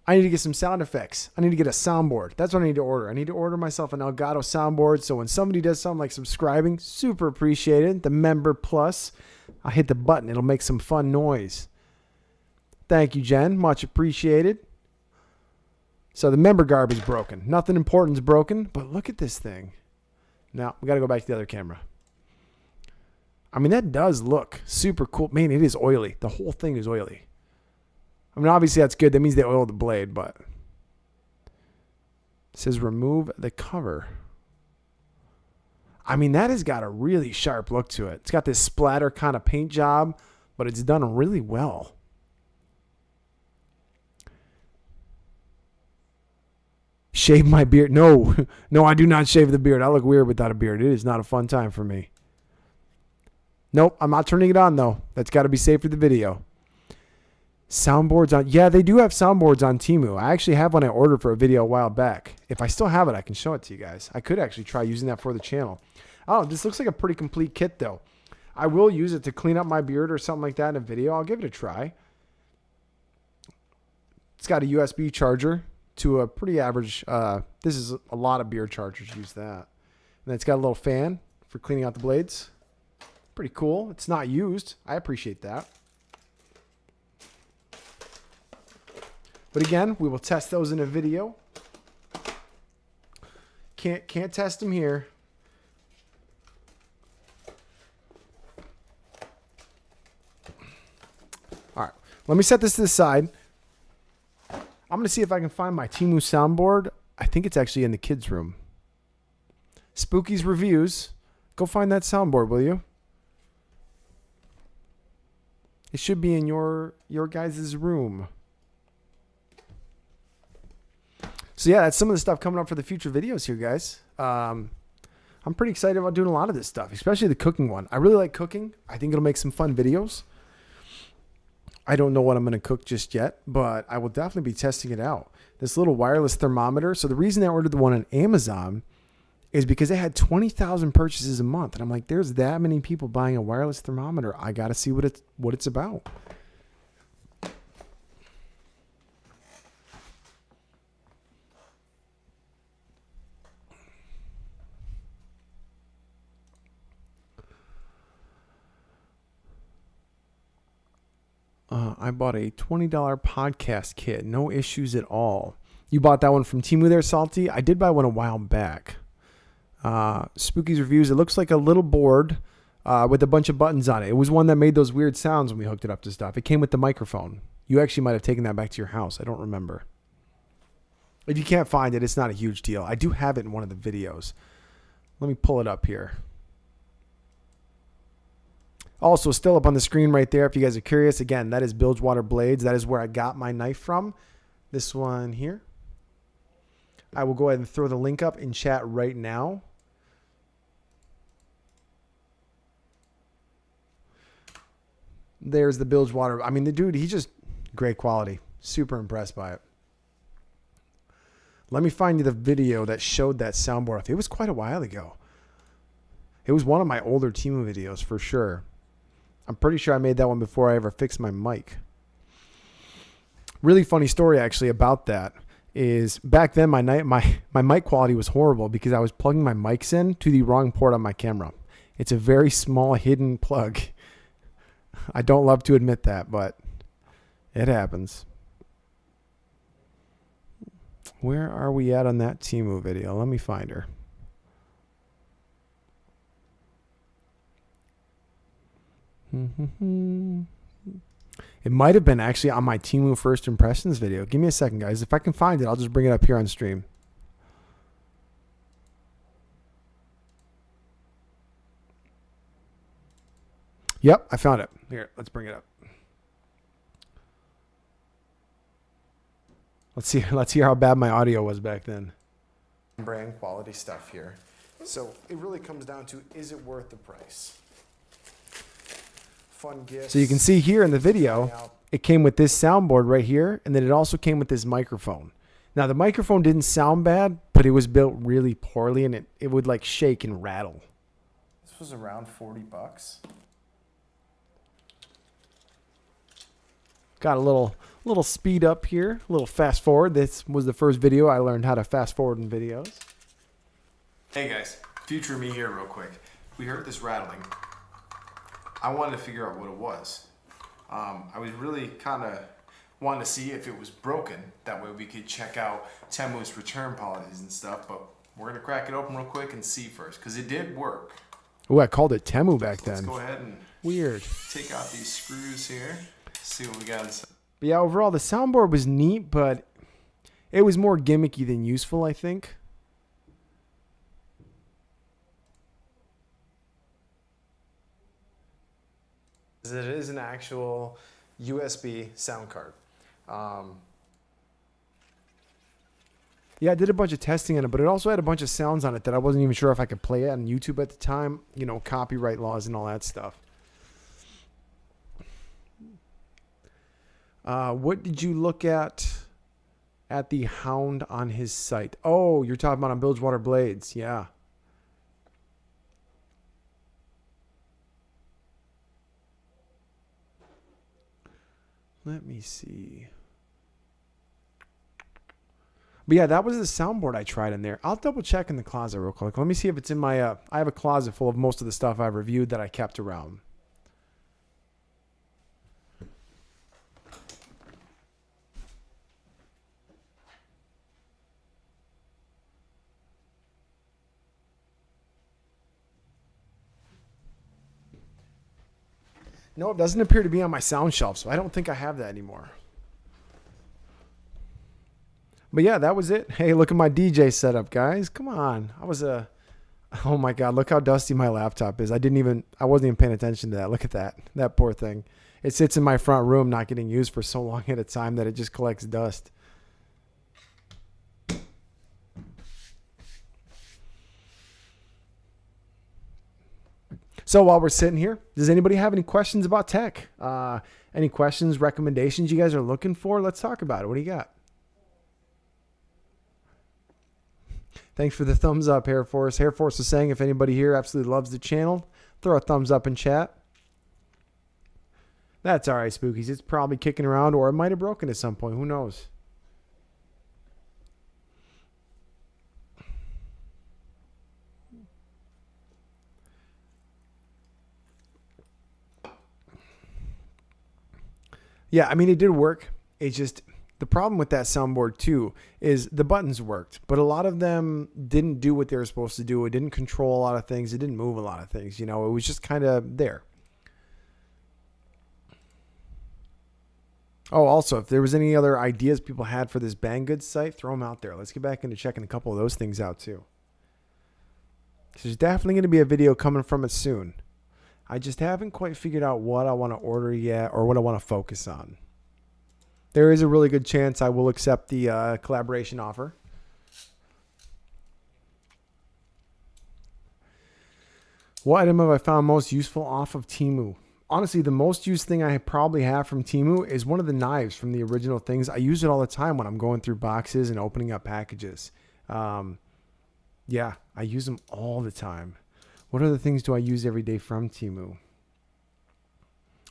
I need to get some sound effects. I need to get a soundboard. That's what I need to order. I need to order myself an Elgato soundboard. So when somebody does something like subscribing, super appreciated. The member plus, I'll hit the button. It'll make some fun noise. Thank you, Jen. Much appreciated. So the member garb is broken. Nothing important is broken, but look at this thing. Now, we got to go back to the other camera. I mean, that does look super cool. Man, it is oily. The whole thing is oily. I mean, obviously that's good. That means they oiled the blade, but it says remove the cover. I mean, that has got a really sharp look to it. It's got this splatter kind of paint job, but it's done really well. Shave my beard. No, I do not shave the beard. I look weird without a beard. It is not a fun time for me. Nope, I'm not turning it on though. That's got to be safe for the video. Soundboards on, yeah, they do have soundboards on Temu. I actually have one I ordered for a video a while back. If I still have it, I can show it to you guys. I could actually try using that for the channel. Oh, this looks like a pretty complete kit though. I will use it to clean up my beard or something like that in a video. I'll give it a try. It's got a USB charger to a pretty average. This is a lot of beer chargers use that. And it's got a little fan for cleaning out the blades. Pretty cool. It's not used. I appreciate that. But again, we will test those in a video. Can't test them here. All right, let me set this to the side. I'm going to see if I can find my Temu soundboard. I think it's actually in the kids' room. Spooky's Reviews. Go find that soundboard, will you? It should be in your guys' room. So yeah, that's some of the stuff coming up for the future videos here, guys. I'm pretty excited about doing a lot of this stuff, especially the cooking one. I really like cooking. I think it'll make some fun videos. I don't know what I'm going to cook just yet, but I will definitely be testing it out. This little wireless thermometer. So the reason I ordered the one on Amazon is because they had 20,000 purchases a month. And I'm like, there's that many people buying a wireless thermometer. I got to see what it's about. I bought a $20 podcast kit. No issues at all. You bought that one from Temu there, Salty? I did buy one a while back. Spooky's Reviews. It looks like a little board with a bunch of buttons on it. It was one that made those weird sounds when we hooked it up to stuff. It came with the microphone. You actually might have taken that back to your house. I don't remember. If you can't find it, it's not a huge deal. I do have it in one of the videos. Let me pull it up here. Also, still up on the screen right there, if you guys are curious, again, that is Bilgewater Blades. That is where I got my knife from. This one here. I will go ahead and throw the link up in chat right now. There's the Bilgewater. I mean, the dude, he's just great quality. Super impressed by it. Let me find you the video that showed that soundboard. It was quite a while ago. It was one of my older Temu videos for sure. I'm pretty sure I made that one before I ever fixed my mic. Really funny story actually about that is back then my mic quality was horrible because I was plugging my mics in to the wrong port on my camera. It's a very small hidden plug. I don't love to admit that, but it happens. Where are we at on that Temu video? Let me find her. It might have been actually on my Temu First Impressions video. Give me a second, guys. If I can find it, I'll just bring it up here on stream. Yep, I found it. Here, let's bring it up. Let's hear how bad my audio was back then. Brand quality stuff here. So it really comes down to, is it worth the price? Fun gifts. So you can see here in the video, it came with this soundboard right here, and then it also came with this microphone. Now the microphone didn't sound bad, but it was built really poorly, and it would like shake and rattle. This was around $40. Got a little speed up here, a little fast forward. This was the first video I learned how to fast forward in videos. Hey guys, future me here real quick. We heard this rattling. I wanted to figure out what it was. I was really kind of wanting to see if it was broken. That way we could check out Temu's return policies and stuff, but we're going to crack it open real quick and see first, because it did work. Oh, I called it Temu back then. Let's go ahead and take out these screws here, see what we got inside. But yeah, overall the soundboard was neat, but it was more gimmicky than useful, I think. It is an actual USB sound card. Yeah, I did a bunch of testing on it, but it also had a bunch of sounds on it that I wasn't even sure if I could play it on YouTube at the time. You know, copyright laws and all that stuff. What did you look at the Hound on his site? Oh, you're talking about on Bilgewater Blades. Yeah. Let me see. But yeah, that was the soundboard I tried in there. I'll double check in the closet real quick. Let me see if it's in my, I have a closet full of most of the stuff I've reviewed that I kept around. No, it doesn't appear to be on my sound shelf, so I don't think I have that anymore. But yeah, that was it. Hey, look at my DJ setup, guys. Come on. Oh my God, look how dusty my laptop is. I wasn't even paying attention to that. Look at that. That poor thing. It sits in my front room, not getting used for so long at a time that it just collects dust. So while we're sitting here, does anybody have any questions about tech? Any questions, recommendations you guys are looking for? Let's talk about it. What do you got? Thanks for the thumbs up, Air Force. Air Force is saying if anybody here absolutely loves the channel, throw a thumbs up in chat. That's all right, Spookies. It's probably kicking around, or it might have broken at some point. Who knows? Yeah, I mean, it did work. It's just the problem with that soundboard too is the buttons worked, but a lot of them didn't do what they were supposed to do. It didn't control a lot of things. It didn't move a lot of things. You know, it was just kind of there. Oh, also, if there was any other ideas people had for this Banggood site, throw them out there. Let's get back into checking a couple of those things out too. There's definitely going to be a video coming from it soon. I just haven't quite figured out what I want to order yet or what I want to focus on. There is a really good chance I will accept the collaboration offer. What item have I found most useful off of Temu? Honestly, the most used thing I probably have from Temu is one of the knives from the original things. I use it all the time when I'm going through boxes and opening up packages. Yeah, I use them all the time. What other things do I use every day from Temu?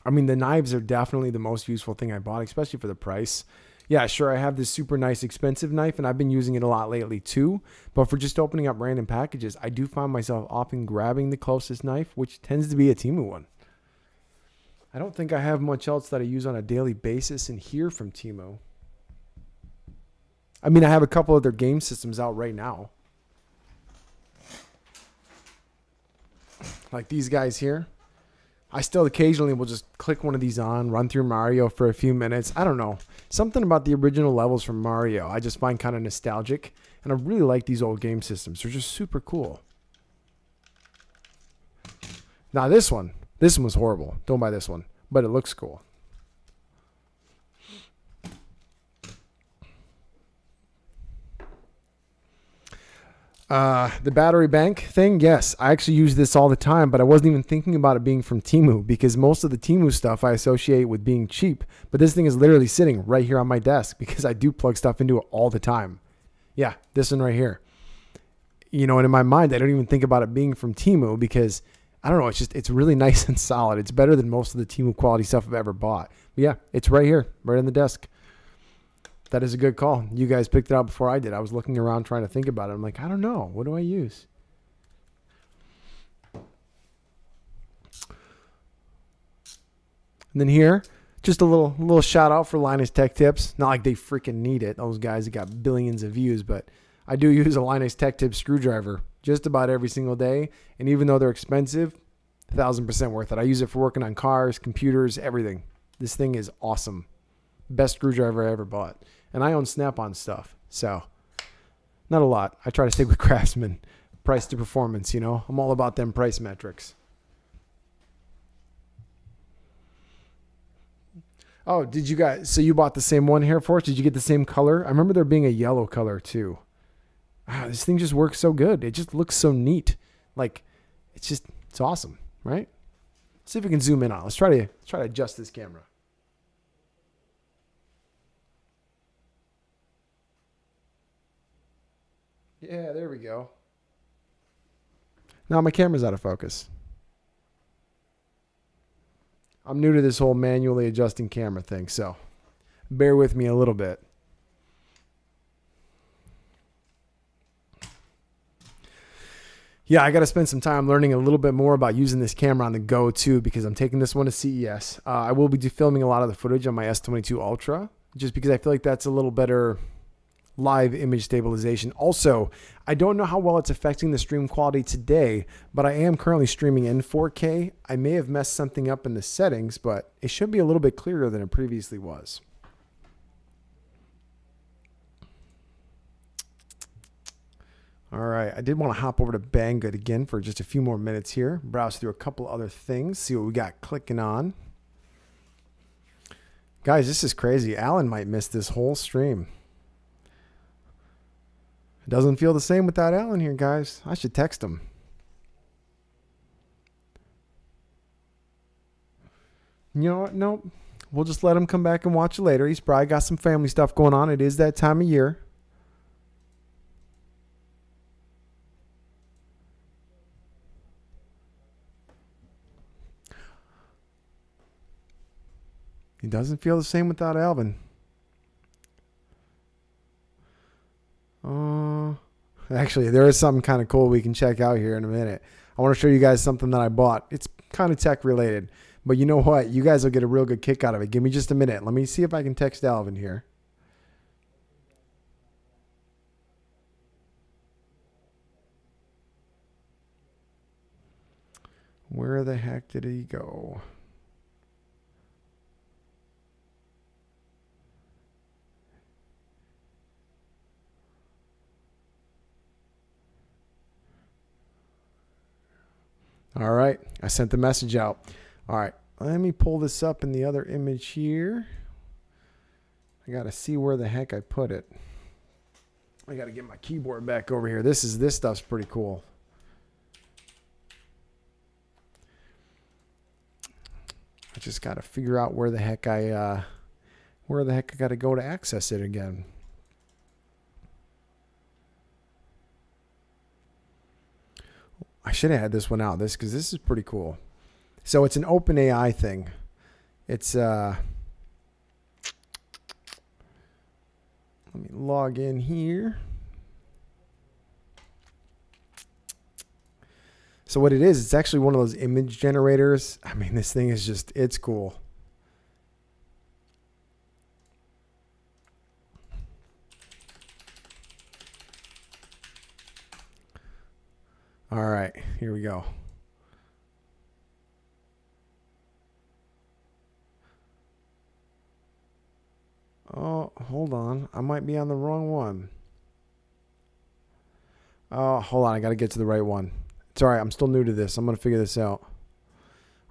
I mean, the knives are definitely the most useful thing I bought, especially for the price. Yeah, sure, I have this super nice expensive knife, and I've been using it a lot lately too. But for just opening up random packages, I do find myself often grabbing the closest knife, which tends to be a Temu one. I don't think I have much else that I use on a daily basis in here from Temu. I mean, I have a couple of their game systems out right now. Like these guys here. I still occasionally will just click one of these on, run through Mario for a few minutes. I don't know. Something about the original levels from Mario I just find kind of nostalgic. And I really like these old game systems. They're just super cool. Now this one was horrible. Don't buy this one. But it looks cool. The battery bank thing, yes, I actually use this all the time, but I wasn't even thinking about it being from Temu because most of the Temu stuff I associate with being cheap, but this thing is literally sitting right here on my desk because I do plug stuff into it all the time. Yeah, this one right here. You know, and in my mind, I don't even think about it being from Temu because, I don't know, it's really nice and solid. It's better than most of the Temu quality stuff I've ever bought. But yeah, it's right here, right on the desk. That is a good call. You guys picked it out before I did. I was looking around trying to think about it. I'm like, I don't know. What do I use? And then here, just a little shout out for Linus Tech Tips. Not like they freaking need it. Those guys have got billions of views, but I do use a Linus Tech Tips screwdriver just about every single day. And even though they're expensive, 1,000% worth it. I use it for working on cars, computers, everything. This thing is awesome. Best screwdriver I ever bought. And I own Snap-on stuff, so not a lot. I try to stick with Craftsman. Price to performance, you know. I'm all about them price metrics. Oh, did you guys, so you bought the same one here for us? Did you get the same color? I remember there being a yellow color too. This thing just works so good. It just looks so neat. Like, it's awesome, right? Let's see if we can zoom in on it. Let's try to adjust this camera. Yeah, there we go. Now my camera's out of focus. I'm new to this whole manually adjusting camera thing, so bear with me a little bit. Yeah, I got to spend some time learning a little bit more about using this camera on the go too, because I'm taking this one to CES. I will be filming a lot of the footage on my S22 Ultra, just because I feel like that's a little better live image stabilization. Also, I don't know how well it's affecting the stream quality today, but I am currently streaming in 4K. I may have messed something up in the settings, but it should be a little bit clearer than it previously was. All right, I did want to hop over to Banggood again for just a few more minutes here, browse through a couple other things, see what we got clicking on. Guys, this is crazy. Alan might miss this whole stream. It doesn't feel the same without Alan here, guys. I should text him. You know what? Nope. We'll just let him come back and watch it later. He's probably got some family stuff going on. It is that time of year. He doesn't feel the same without Alvin. Actually, there is something kind of cool we can check out here in a minute. I want to show you guys something that I bought. It's kind of tech related, but you know what? You guys will get a real good kick out of it. Give me just a minute. Let me see if I can text Alvin here. Where the heck did he go? All right, I sent the message out. All right, let me pull this up in the other image here. I got to see where the heck I put it. I got to get my keyboard back over here. This stuff's pretty cool. I just got to figure out where the heck I got to go to access it again. I should have had this one out, because this is pretty cool. So it's an OpenAI thing. It's let me log in here. So what it is, it's actually one of those image generators. I mean, this thing is just, it's cool. All right, here we go. Oh, hold on. I might be on the wrong one. Oh, hold on. I got to get to the right one. It's all right. I'm still new to this. I'm going to figure this out.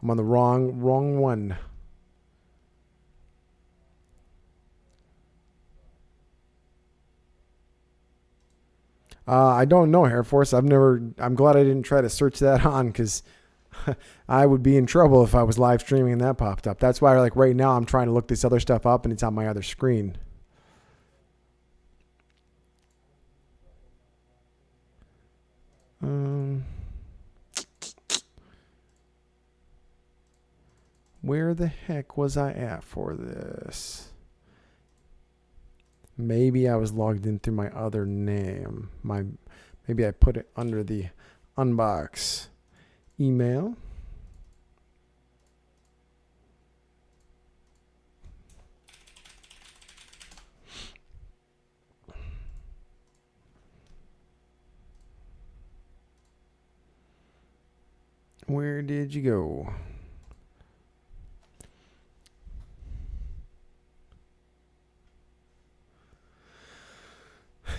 I'm on the wrong one. I don't know, Air Force. I'm glad I didn't try to search that on, because I would be in trouble if I was live streaming and that popped up. That's why, like, right now I'm trying to look this other stuff up and it's on my other screen. Where the heck was I at for this? Maybe I was logged in through my other name. Maybe I put it under the unbox email. Where did you go?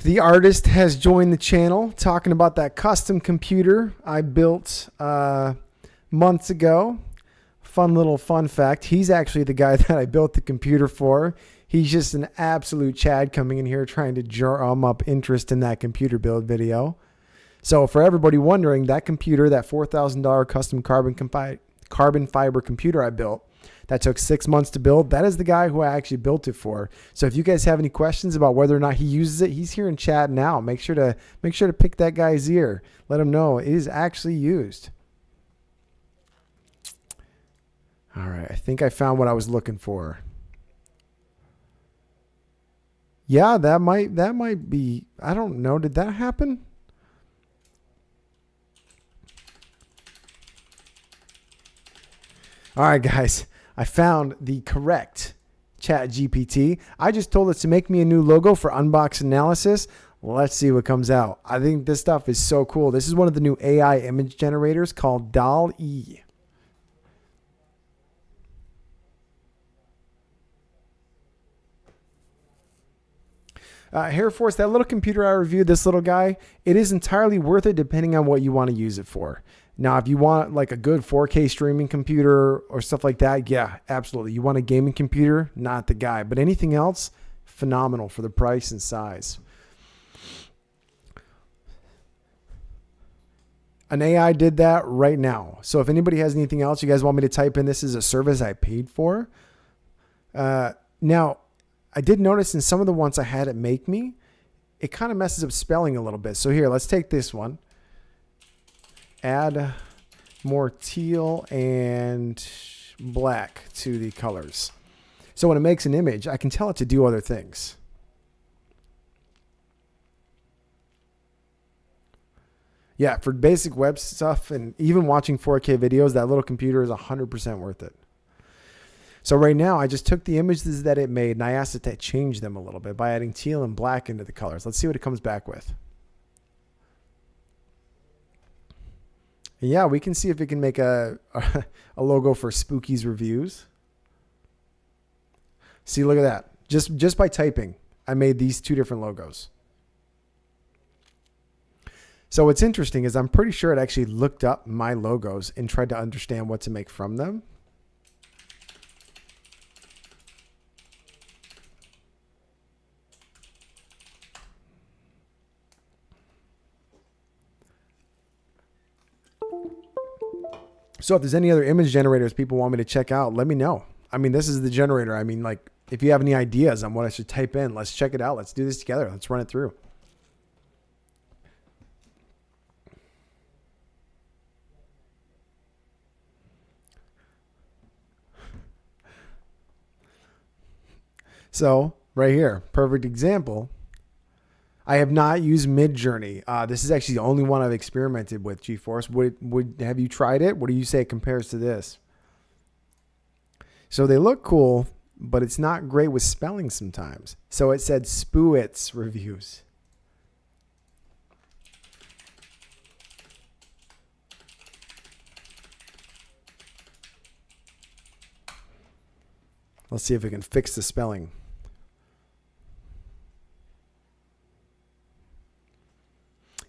The artist has joined the channel, talking about that custom computer I built months ago. Fun little fun fact. He's actually the guy that I built the computer for. He's just an absolute Chad coming in here trying to drum up interest in that computer build video. So for everybody wondering, that computer, that $4,000 custom carbon fiber computer I built, that took 6 months to build, that is the guy who I actually built it for. So if you guys have any questions about whether or not he uses it, he's here in chat now. Make sure to pick that guy's ear. Let him know it is actually used. All right, I think I found what I was looking for. Yeah, that might be, I don't know. Did that happen? All right, guys, I found the correct Chat GPT. I just told it to make me a new logo for Unbox Analysis. Let's see what comes out. I think this stuff is so cool. This is one of the new AI image generators called DAL-E. Air Force, that little computer I reviewed, this little guy, it is entirely worth it depending on what you want to use it for. Now, if you want like a good 4K streaming computer or stuff like that, yeah, absolutely. You want a gaming computer, not the guy. But anything else, phenomenal for the price and size. An AI did that right now. So if anybody has anything else you guys want me to type in, this is a service I paid for. Now, I did notice in some of the ones I had it make me, it kind of messes up spelling a little bit. So here, let's take this one. Add more teal and black to the colors. So when it makes an image, I can tell it to do other things. Yeah, for basic web stuff and even watching 4K videos, that little computer is 100% worth it. So right now, I just took the images that it made and I asked it to change them a little bit by adding teal and black into the colors. Let's see what it comes back with. Yeah, we can see if it can make a logo for Spooky's Reviews. See, look at that. Just by typing, I made these two different logos. So what's interesting is I'm pretty sure it actually looked up my logos and tried to understand what to make from them. So if there's any other image generators people want me to check out, let me know. I mean, this is the generator. I mean, like, if you have any ideas on what I should type in, let's check it out. Let's do this together. Let's run it through. So right here, perfect example. I have not used Midjourney. This is actually the only one I've experimented with, GeForce. Have you tried it? What do you say it compares to this? So they look cool, but it's not great with spelling sometimes. So it said Spooit's Reviews. Let's see if we can fix the spelling.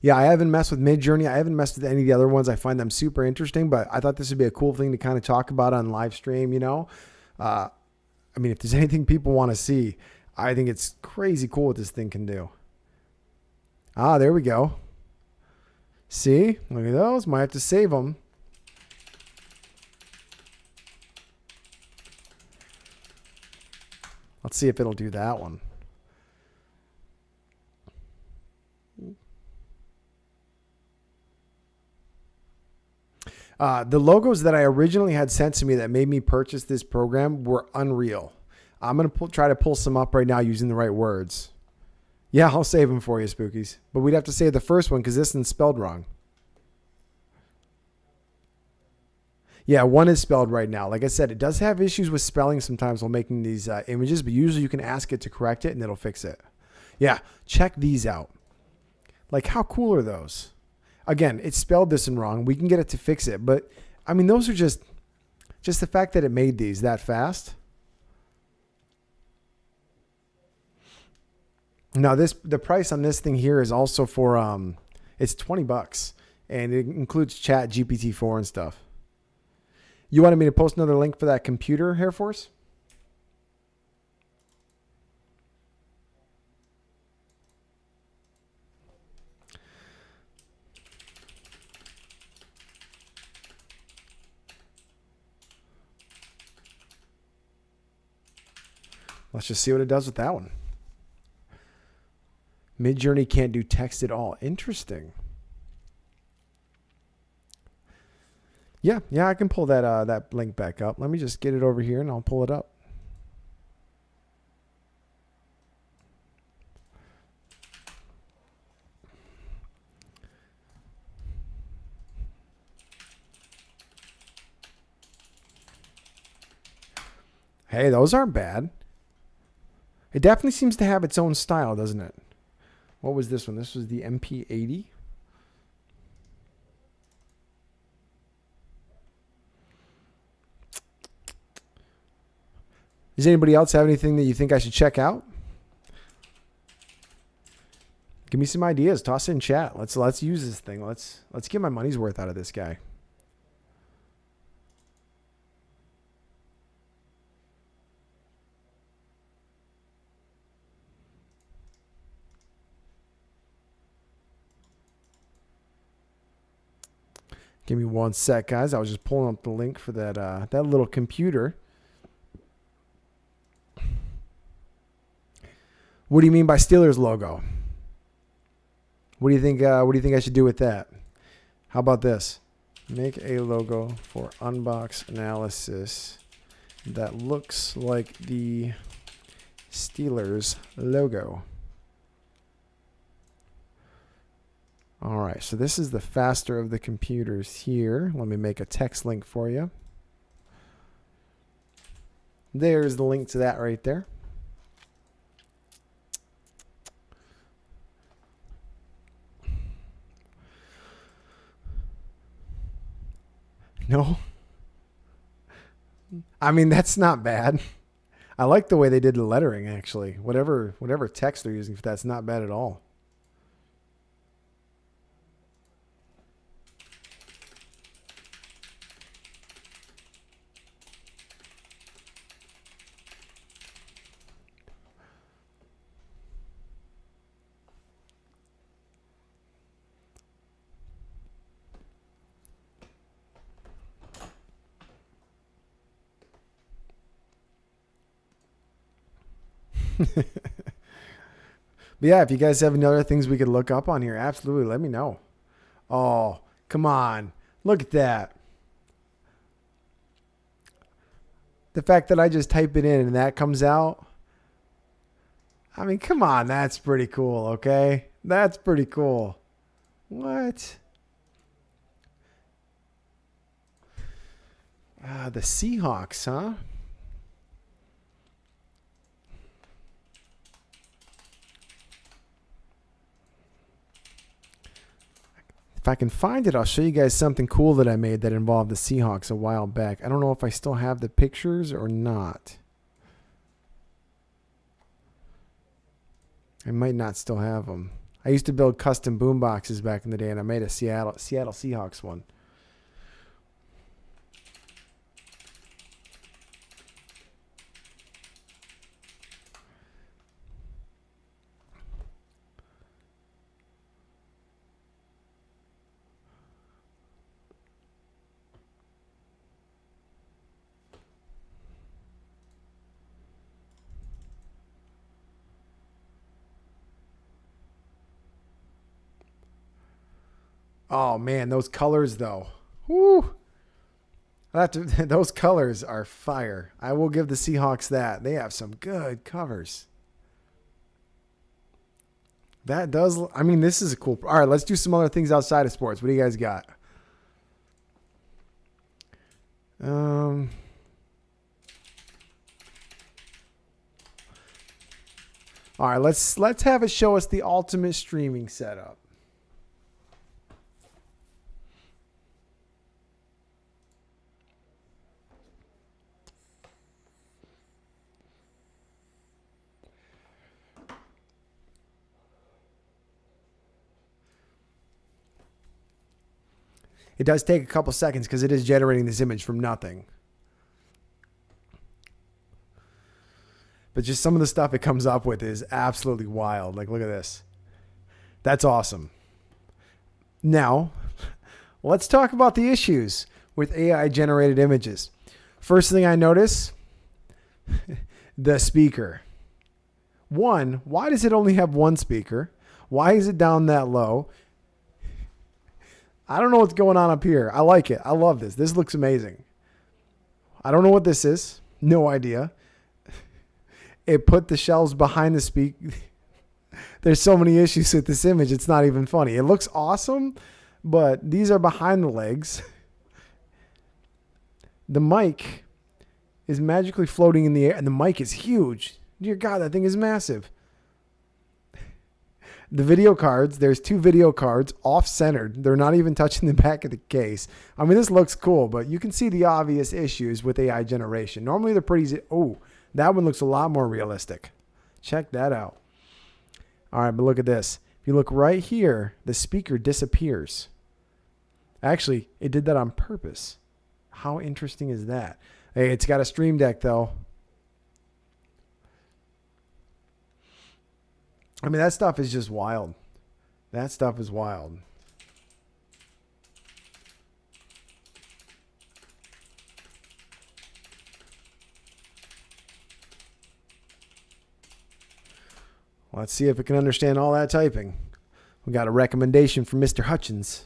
Yeah, I haven't messed with Midjourney. I haven't messed with any of the other ones. I find them super interesting, but I thought this would be a cool thing to kind of talk about on live stream, you know? I mean, if there's anything people want to see, I think it's crazy cool what this thing can do. Ah, there we go. See? Look at those. Might have to save them. Let's see if it'll do that one. The logos that I originally had sent to me that made me purchase this program were unreal. I'm going to try to pull some up right now using the right words. Yeah, I'll save them for you, Spookies. But we'd have to save the first one because this one's spelled wrong. Yeah, one is spelled right now. Like I said, it does have issues with spelling sometimes while making these images, but usually you can ask it to correct it and it'll fix it. Yeah, check these out. Like, how cool are those? Again, it spelled this one wrong. We can get it to fix it. But, I mean, those are just the fact that it made these that fast. Now, the price on this thing here is also for, it's $20. And it includes Chat GPT-4 and stuff. You wanted me to post another link for that computer, Air Force? Let's just see what it does with that one. Midjourney can't do text at all. Interesting. Yeah, I can pull that link back up. Let me just get it over here and I'll pull it up. Hey, those aren't bad. It definitely seems to have its own style, doesn't it? What was this one? This was the MP80. Does anybody else have anything that you think I should check out? Give me some ideas. Toss it in chat. Let's use this thing. Let's get my money's worth out of this guy. Give me one sec, guys. I was just pulling up the link for that little computer. What do you mean by Steelers logo? What do you think? What do you think I should do with that? How about this? Make a logo for unbox analysis that looks like the Steelers logo. All right, so this is the faster of the computers here. Let me make a text link for you. There's the link to that right there. No. I mean, that's not bad. I like the way they did the lettering, actually. Whatever text they're using, that's not bad at all. But yeah, if you guys have any other things we could look up on here, absolutely let me know. Oh, come on. Look at that. The fact that I just type it in and that comes out. I mean, come on. That's pretty cool, okay? That's pretty cool. What? The Seahawks, huh? If I can find it, I'll show you guys something cool that I made that involved the Seahawks a while back. I don't know if I still have the pictures or not. I might not still have them. I used to build custom boom boxes back in the day, and I made a Seattle Seahawks one. Oh man, those colors though. Woo! Those colors are fire. I will give the Seahawks that. They have some good covers. That does, I mean, this is a cool. All right, let's do some other things outside of sports. What do you guys got? All right, let's have it show us the ultimate streaming setup. It does take a couple seconds because it is generating this image from nothing. But just some of the stuff it comes up with is absolutely wild. Like, look at this. That's awesome. Now, let's talk about the issues with AI-generated images. First thing I notice, the speaker. One, why does it only have one speaker? Why is it down that low? I don't know what's going on up here. I like it. I love this. This looks amazing. I don't know what this is. No idea. It put the shelves behind the speak. There's so many issues with this image. It's not even funny. It looks awesome, but these are behind the legs. The mic is magically floating in the air, and the mic is huge. Dear God, that thing is massive. The video cards, there's 2 video cards off-centered. They're not even touching the back of the case. I mean, this looks cool, but you can see the obvious issues with AI generation. Normally, they're pretty... Oh, that one looks a lot more realistic. Check that out. All right, but look at this. If you look right here, the speaker disappears. Actually, it did that on purpose. How interesting is that? Hey, it's got a Stream Deck, though. I mean, that stuff is just wild. That stuff is wild. Let's see if it can understand all that typing. We got a recommendation from Mr. Hutchins.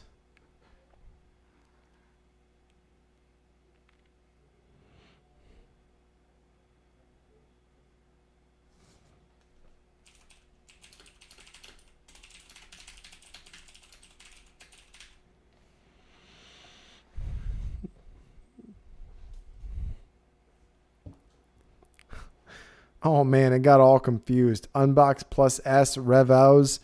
Oh man, it got all confused. Unbox plus S Revos.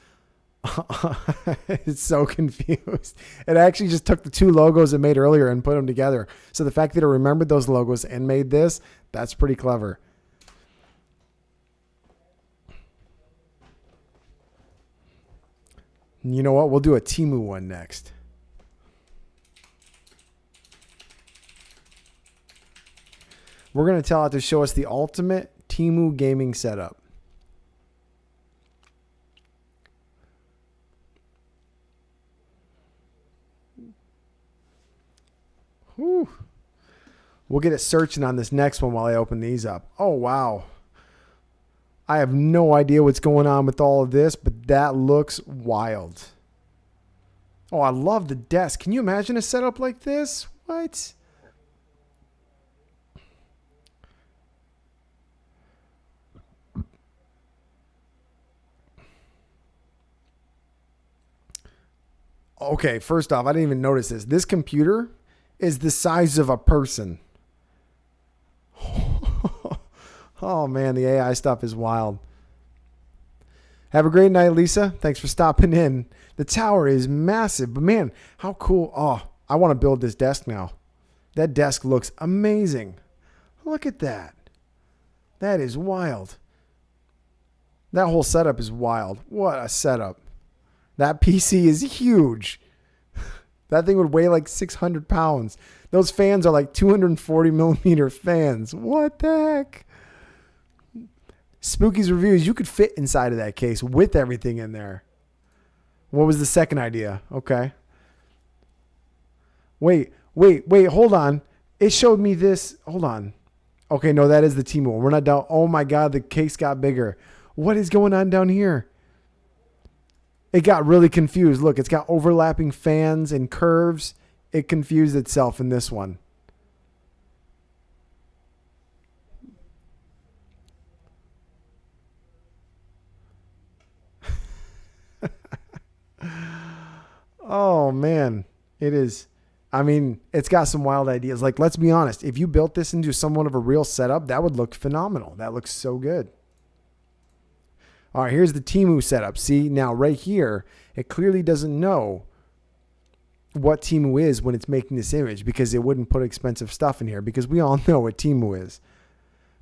It's so confused. It actually just took the 2 logos it made earlier and put them together. So the fact that it remembered those logos and made this, that's pretty clever. You know what? We'll do a Temu one next. We're going to tell it to show us the ultimate Temu gaming setup. Whew. We'll get it searching on this next one while I open these up. Oh, wow. I have no idea what's going on with all of this, but that looks wild. Oh, I love the desk. Can you imagine a setup like this? What? Okay, first off, I didn't even notice this. This computer is the size of a person. Oh, man, the AI stuff is wild. Have a great night, Lisa. Thanks for stopping in. The tower is massive, but man, how cool. Oh, I want to build this desk now. That desk looks amazing. Look at that. That is wild. That whole setup is wild. What a setup. That PC is huge. That thing would weigh like 600 pounds. Those fans are like 240 millimeter fans. What the heck? Spooky's reviews, you could fit inside of that case with everything in there. What was the second idea? Okay. Wait, hold on. It showed me this. Hold on. Okay, no, that is the Temu one. We're not down. Oh my God, the case got bigger. What is going on down here? It got really confused. Look, it's got overlapping fans and curves. It confused itself in this one. Oh, man. It is. I mean, it's got some wild ideas. Like, let's be honest. If you built this into somewhat of a real setup, that would look phenomenal. That looks so good. All right, here's the Temu setup. See, now right here, it clearly doesn't know what Temu is when it's making this image because it wouldn't put expensive stuff in here because we all know what Temu is.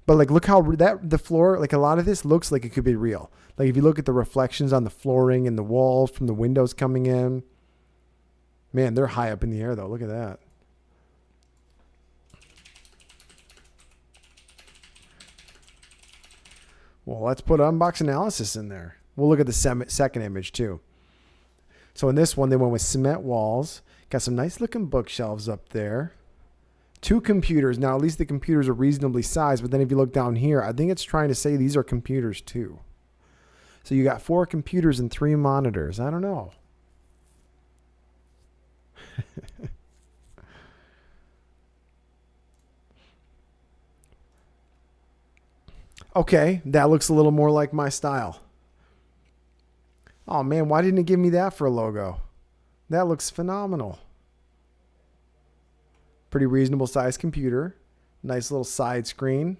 But like, look how the floor, like a lot of this looks like it could be real. Like if you look at the reflections on the flooring and the walls from the windows coming in, man, they're high up in the air though. Look at that. Well, let's put unbox analysis in there. We'll look at the second image too. So in this one, they went with cement walls. Got some nice looking bookshelves up there. 2 computers. Now, at least the computers are reasonably sized. But then if you look down here, I think it's trying to say these are computers too. So you got 4 computers and 3 monitors. I don't know. Okay, that looks a little more like my style. Oh man, why didn't it give me that for a logo? That looks phenomenal. Pretty reasonable size computer. Nice little side screen.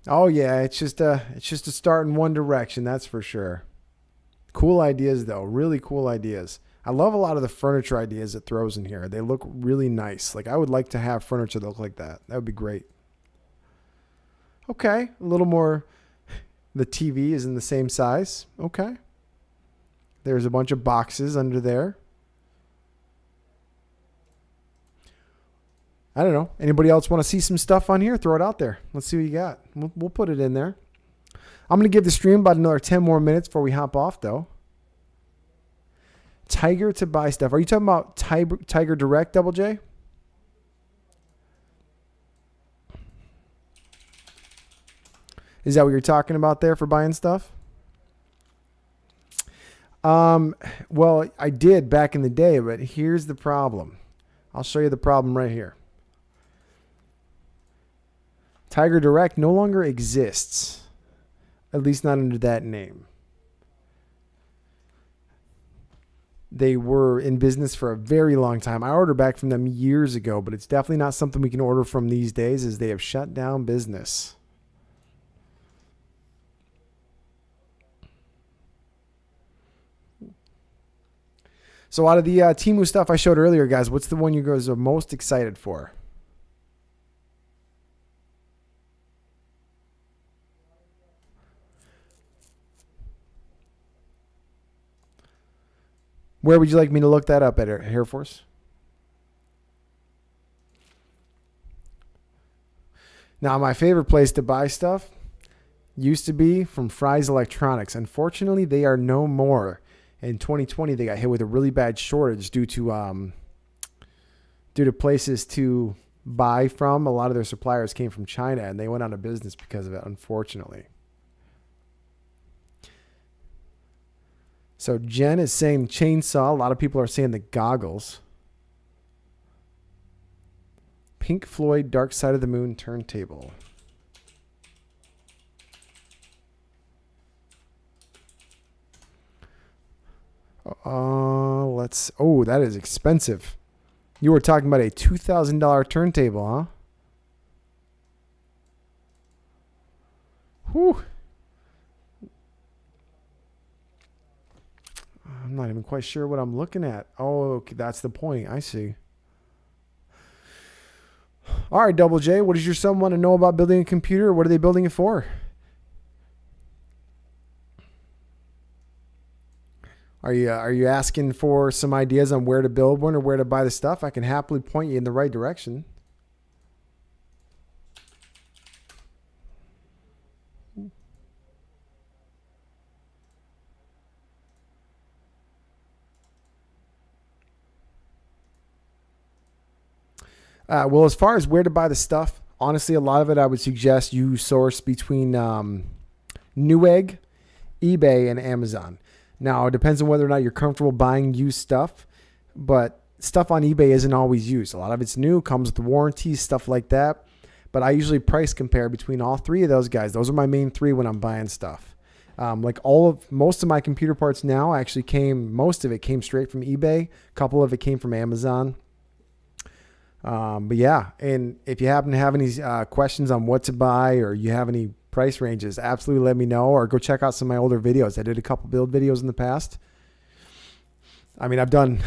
Oh yeah, it's just a start in one direction, that's for sure. Cool ideas though, really cool ideas. I love a lot of the furniture ideas it throws in here. They look really nice. Like I would like to have furniture that look like that. That would be great. Okay, a little more. The TV is in the same size. Okay. There's a bunch of boxes under there. I don't know. Anybody else want to see some stuff on here? Throw it out there. Let's see what you got. We'll put it in there. I'm going to give the stream about another 10 more minutes before we hop off, though. Tiger to buy stuff. Are you talking about Tiger Direct, Double J? Is that what you're talking about there for buying stuff? Well, I did back in the day, but here's the problem. I'll show you the problem right here. Tiger Direct no longer exists, at least not under that name. They were in business for a very long time. I ordered back from them years ago, but it's definitely not something we can order from these days as they have shut down business. So out of the Temu stuff I showed earlier, guys, what's the one you guys are most excited for? Where would you like me to look that up at, Air Force? Now, my favorite place to buy stuff used to be from Fry's Electronics. Unfortunately, they are no more. In 2020, they got hit with a really bad shortage due to places to buy from. A lot of their suppliers came from China, and they went out of business because of it, unfortunately. So Jen is saying chainsaw. A lot of people are saying the goggles. Pink Floyd, Dark Side of the Moon turntable. Oh, that is expensive. You were talking about a $2,000 turntable, huh? Whew. I'm not even quite sure what I'm looking at. Oh, okay, that's the point. I see. All right, Double J, what does your son want to know about building a computer? What are they building it for? Are you asking for some ideas on where to build one or where to buy the stuff? I can happily point you in the right direction. Well, as far as where to buy the stuff, honestly, a lot of it I would suggest you source between Newegg, eBay, and Amazon. Now, it depends on whether or not you're comfortable buying used stuff, but stuff on eBay isn't always used. A lot of it's new, comes with warranties, stuff like that. But I usually price compare between all three of those guys. Those are my main three when I'm buying stuff. Most of my computer parts now most of it came straight from eBay. A couple of it came from Amazon. But yeah, and if you happen to have any questions on what to buy or you have any price ranges, absolutely let me know, or go check out some of my older videos. I did a couple build videos in the past. I mean, I've done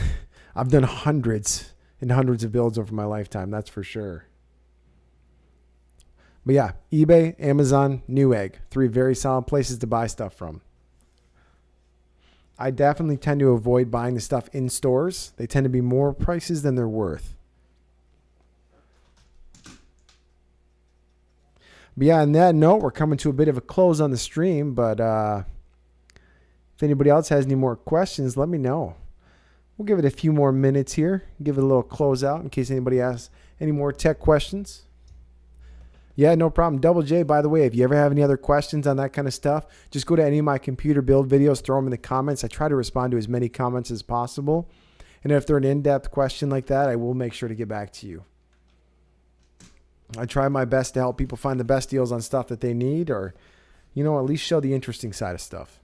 hundreds and hundreds of builds over my lifetime, that's for sure. But yeah, eBay, Amazon, Newegg, three very solid places to buy stuff from. I definitely tend to avoid buying the stuff in stores. They tend to be more prices than they're worth. But yeah, on that note, we're coming to a bit of a close on the stream. But if anybody else has any more questions, let me know. We'll give it a few more minutes here. Give it a little close out in case anybody has any more tech questions. Yeah, no problem. Double J, by the way, if you ever have any other questions on that kind of stuff, just go to any of my computer build videos, throw them in the comments. I try to respond to as many comments as possible. And if they're an in-depth question like that, I will make sure to get back to you. I try my best to help people find the best deals on stuff that they need or at least show the interesting side of stuff.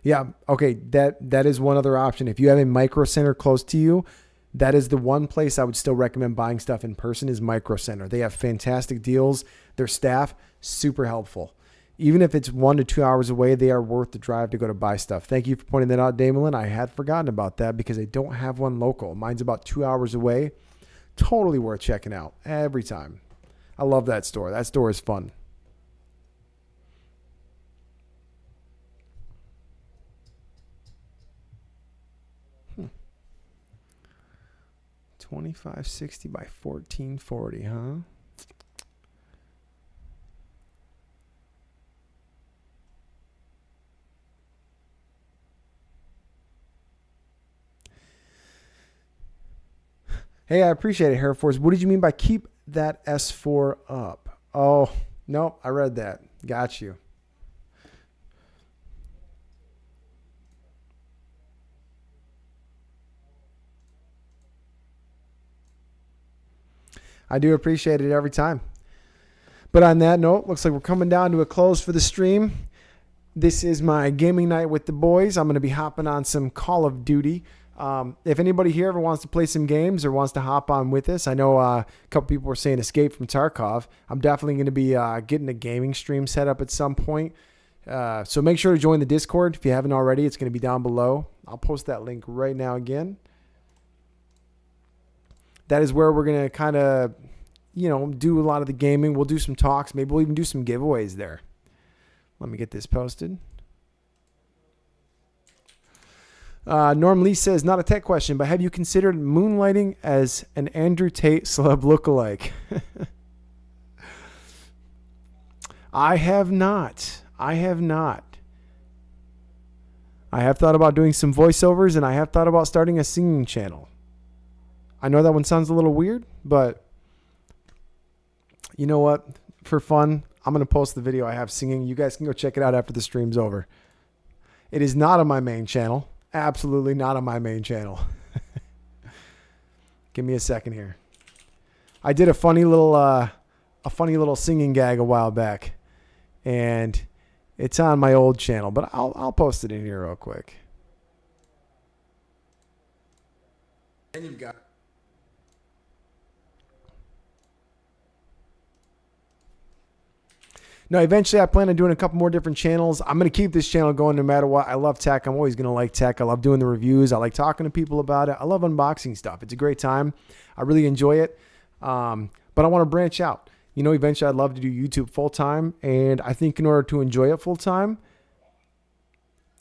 Yeah, okay, that is one other option. If you have a Micro Center close to you, that is the one place I would still recommend buying stuff in person is Micro Center. They have fantastic deals. Their staff, super helpful. Even if it's 1 to 2 hours away, they are worth the drive to go to buy stuff. Thank you for pointing that out, Damelin. I had forgotten about that because they don't have one local. Mine's about 2 hours away. Totally worth checking out every time. I love that store. That store is fun. Hmm. 2560 by 1440, huh? Hey, I appreciate it, Air Force. What did you mean by keep that S4 up? Oh, no, I read that. Got you. I do appreciate it every time. But on that note, looks like we're coming down to a close for the stream. This is my gaming night with the boys. I'm going to be hopping on some Call of Duty. If anybody here ever wants to play some games or wants to hop on with us, I know a couple people were saying Escape from Tarkov. I'm definitely going to be getting a gaming stream set up at some point. So make sure to join the Discord if you haven't already. It's going to be down below. I'll post that link right now again. That is where we're going to kind of, do a lot of the gaming. We'll do some talks. Maybe we'll even do some giveaways there. Let me get this posted. Norm Lee says, not a tech question, but have you considered moonlighting as an Andrew Tate celeb lookalike? I have not. I have thought about doing some voiceovers, and I have thought about starting a singing channel. I know that one sounds a little weird, but you know what? For fun, I'm going to post the video I have singing. You guys can go check it out after the stream's over. It is not on my main channel. Absolutely not on my main channel. Give me a second here. I did a funny little singing gag a while back, and it's on my old channel, but I'll post it in here real quick. And you've got. No, eventually I plan on doing a couple more different channels. I'm going to keep this channel going no matter what. I love tech. I'm always going to like tech. I love doing the reviews. I like talking to people about it. I love unboxing stuff. It's a great time. I really enjoy it. But I want to branch out. Eventually I'd love to do YouTube full time. And I think in order to enjoy it full time,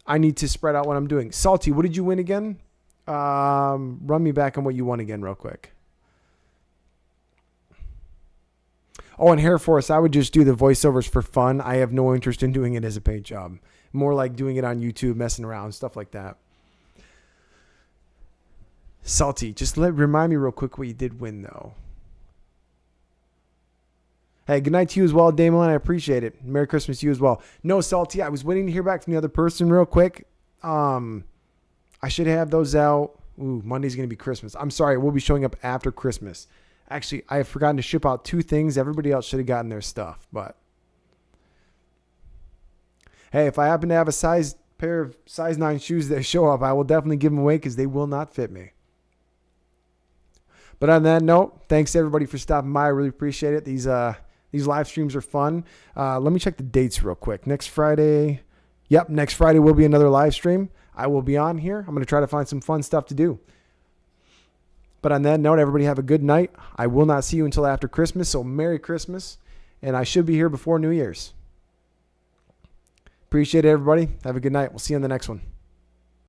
I need to spread out what I'm doing. Salty, what did you win again? Run me back on what you won again real quick. Oh, and Hair Force, I would just do the voiceovers for fun. I have no interest in doing it as a paid job. More like doing it on YouTube, messing around, stuff like that. Salty, just remind me real quick what you did win, though. Hey, good night to you as well, Damon. I appreciate it. Merry Christmas to you as well. No, Salty, I was waiting to hear back from the other person real quick. I should have those out. Ooh, Monday's going to be Christmas. I'm sorry, we'll be showing up after Christmas. Actually, I have forgotten to ship out 2 things. Everybody else should have gotten their stuff. But hey, if I happen to have a pair of size 9 shoes that show up, I will definitely give them away because they will not fit me. But on that note, thanks everybody for stopping by. I really appreciate it. These live streams are fun. Let me check the dates real quick. Next Friday. Yep, next Friday will be another live stream. I will be on here. I'm going to try to find some fun stuff to do. But on that note, everybody have a good night. I will not see you until after Christmas, so Merry Christmas. And I should be here before New Year's. Appreciate it, everybody. Have a good night. We'll see you on the next one.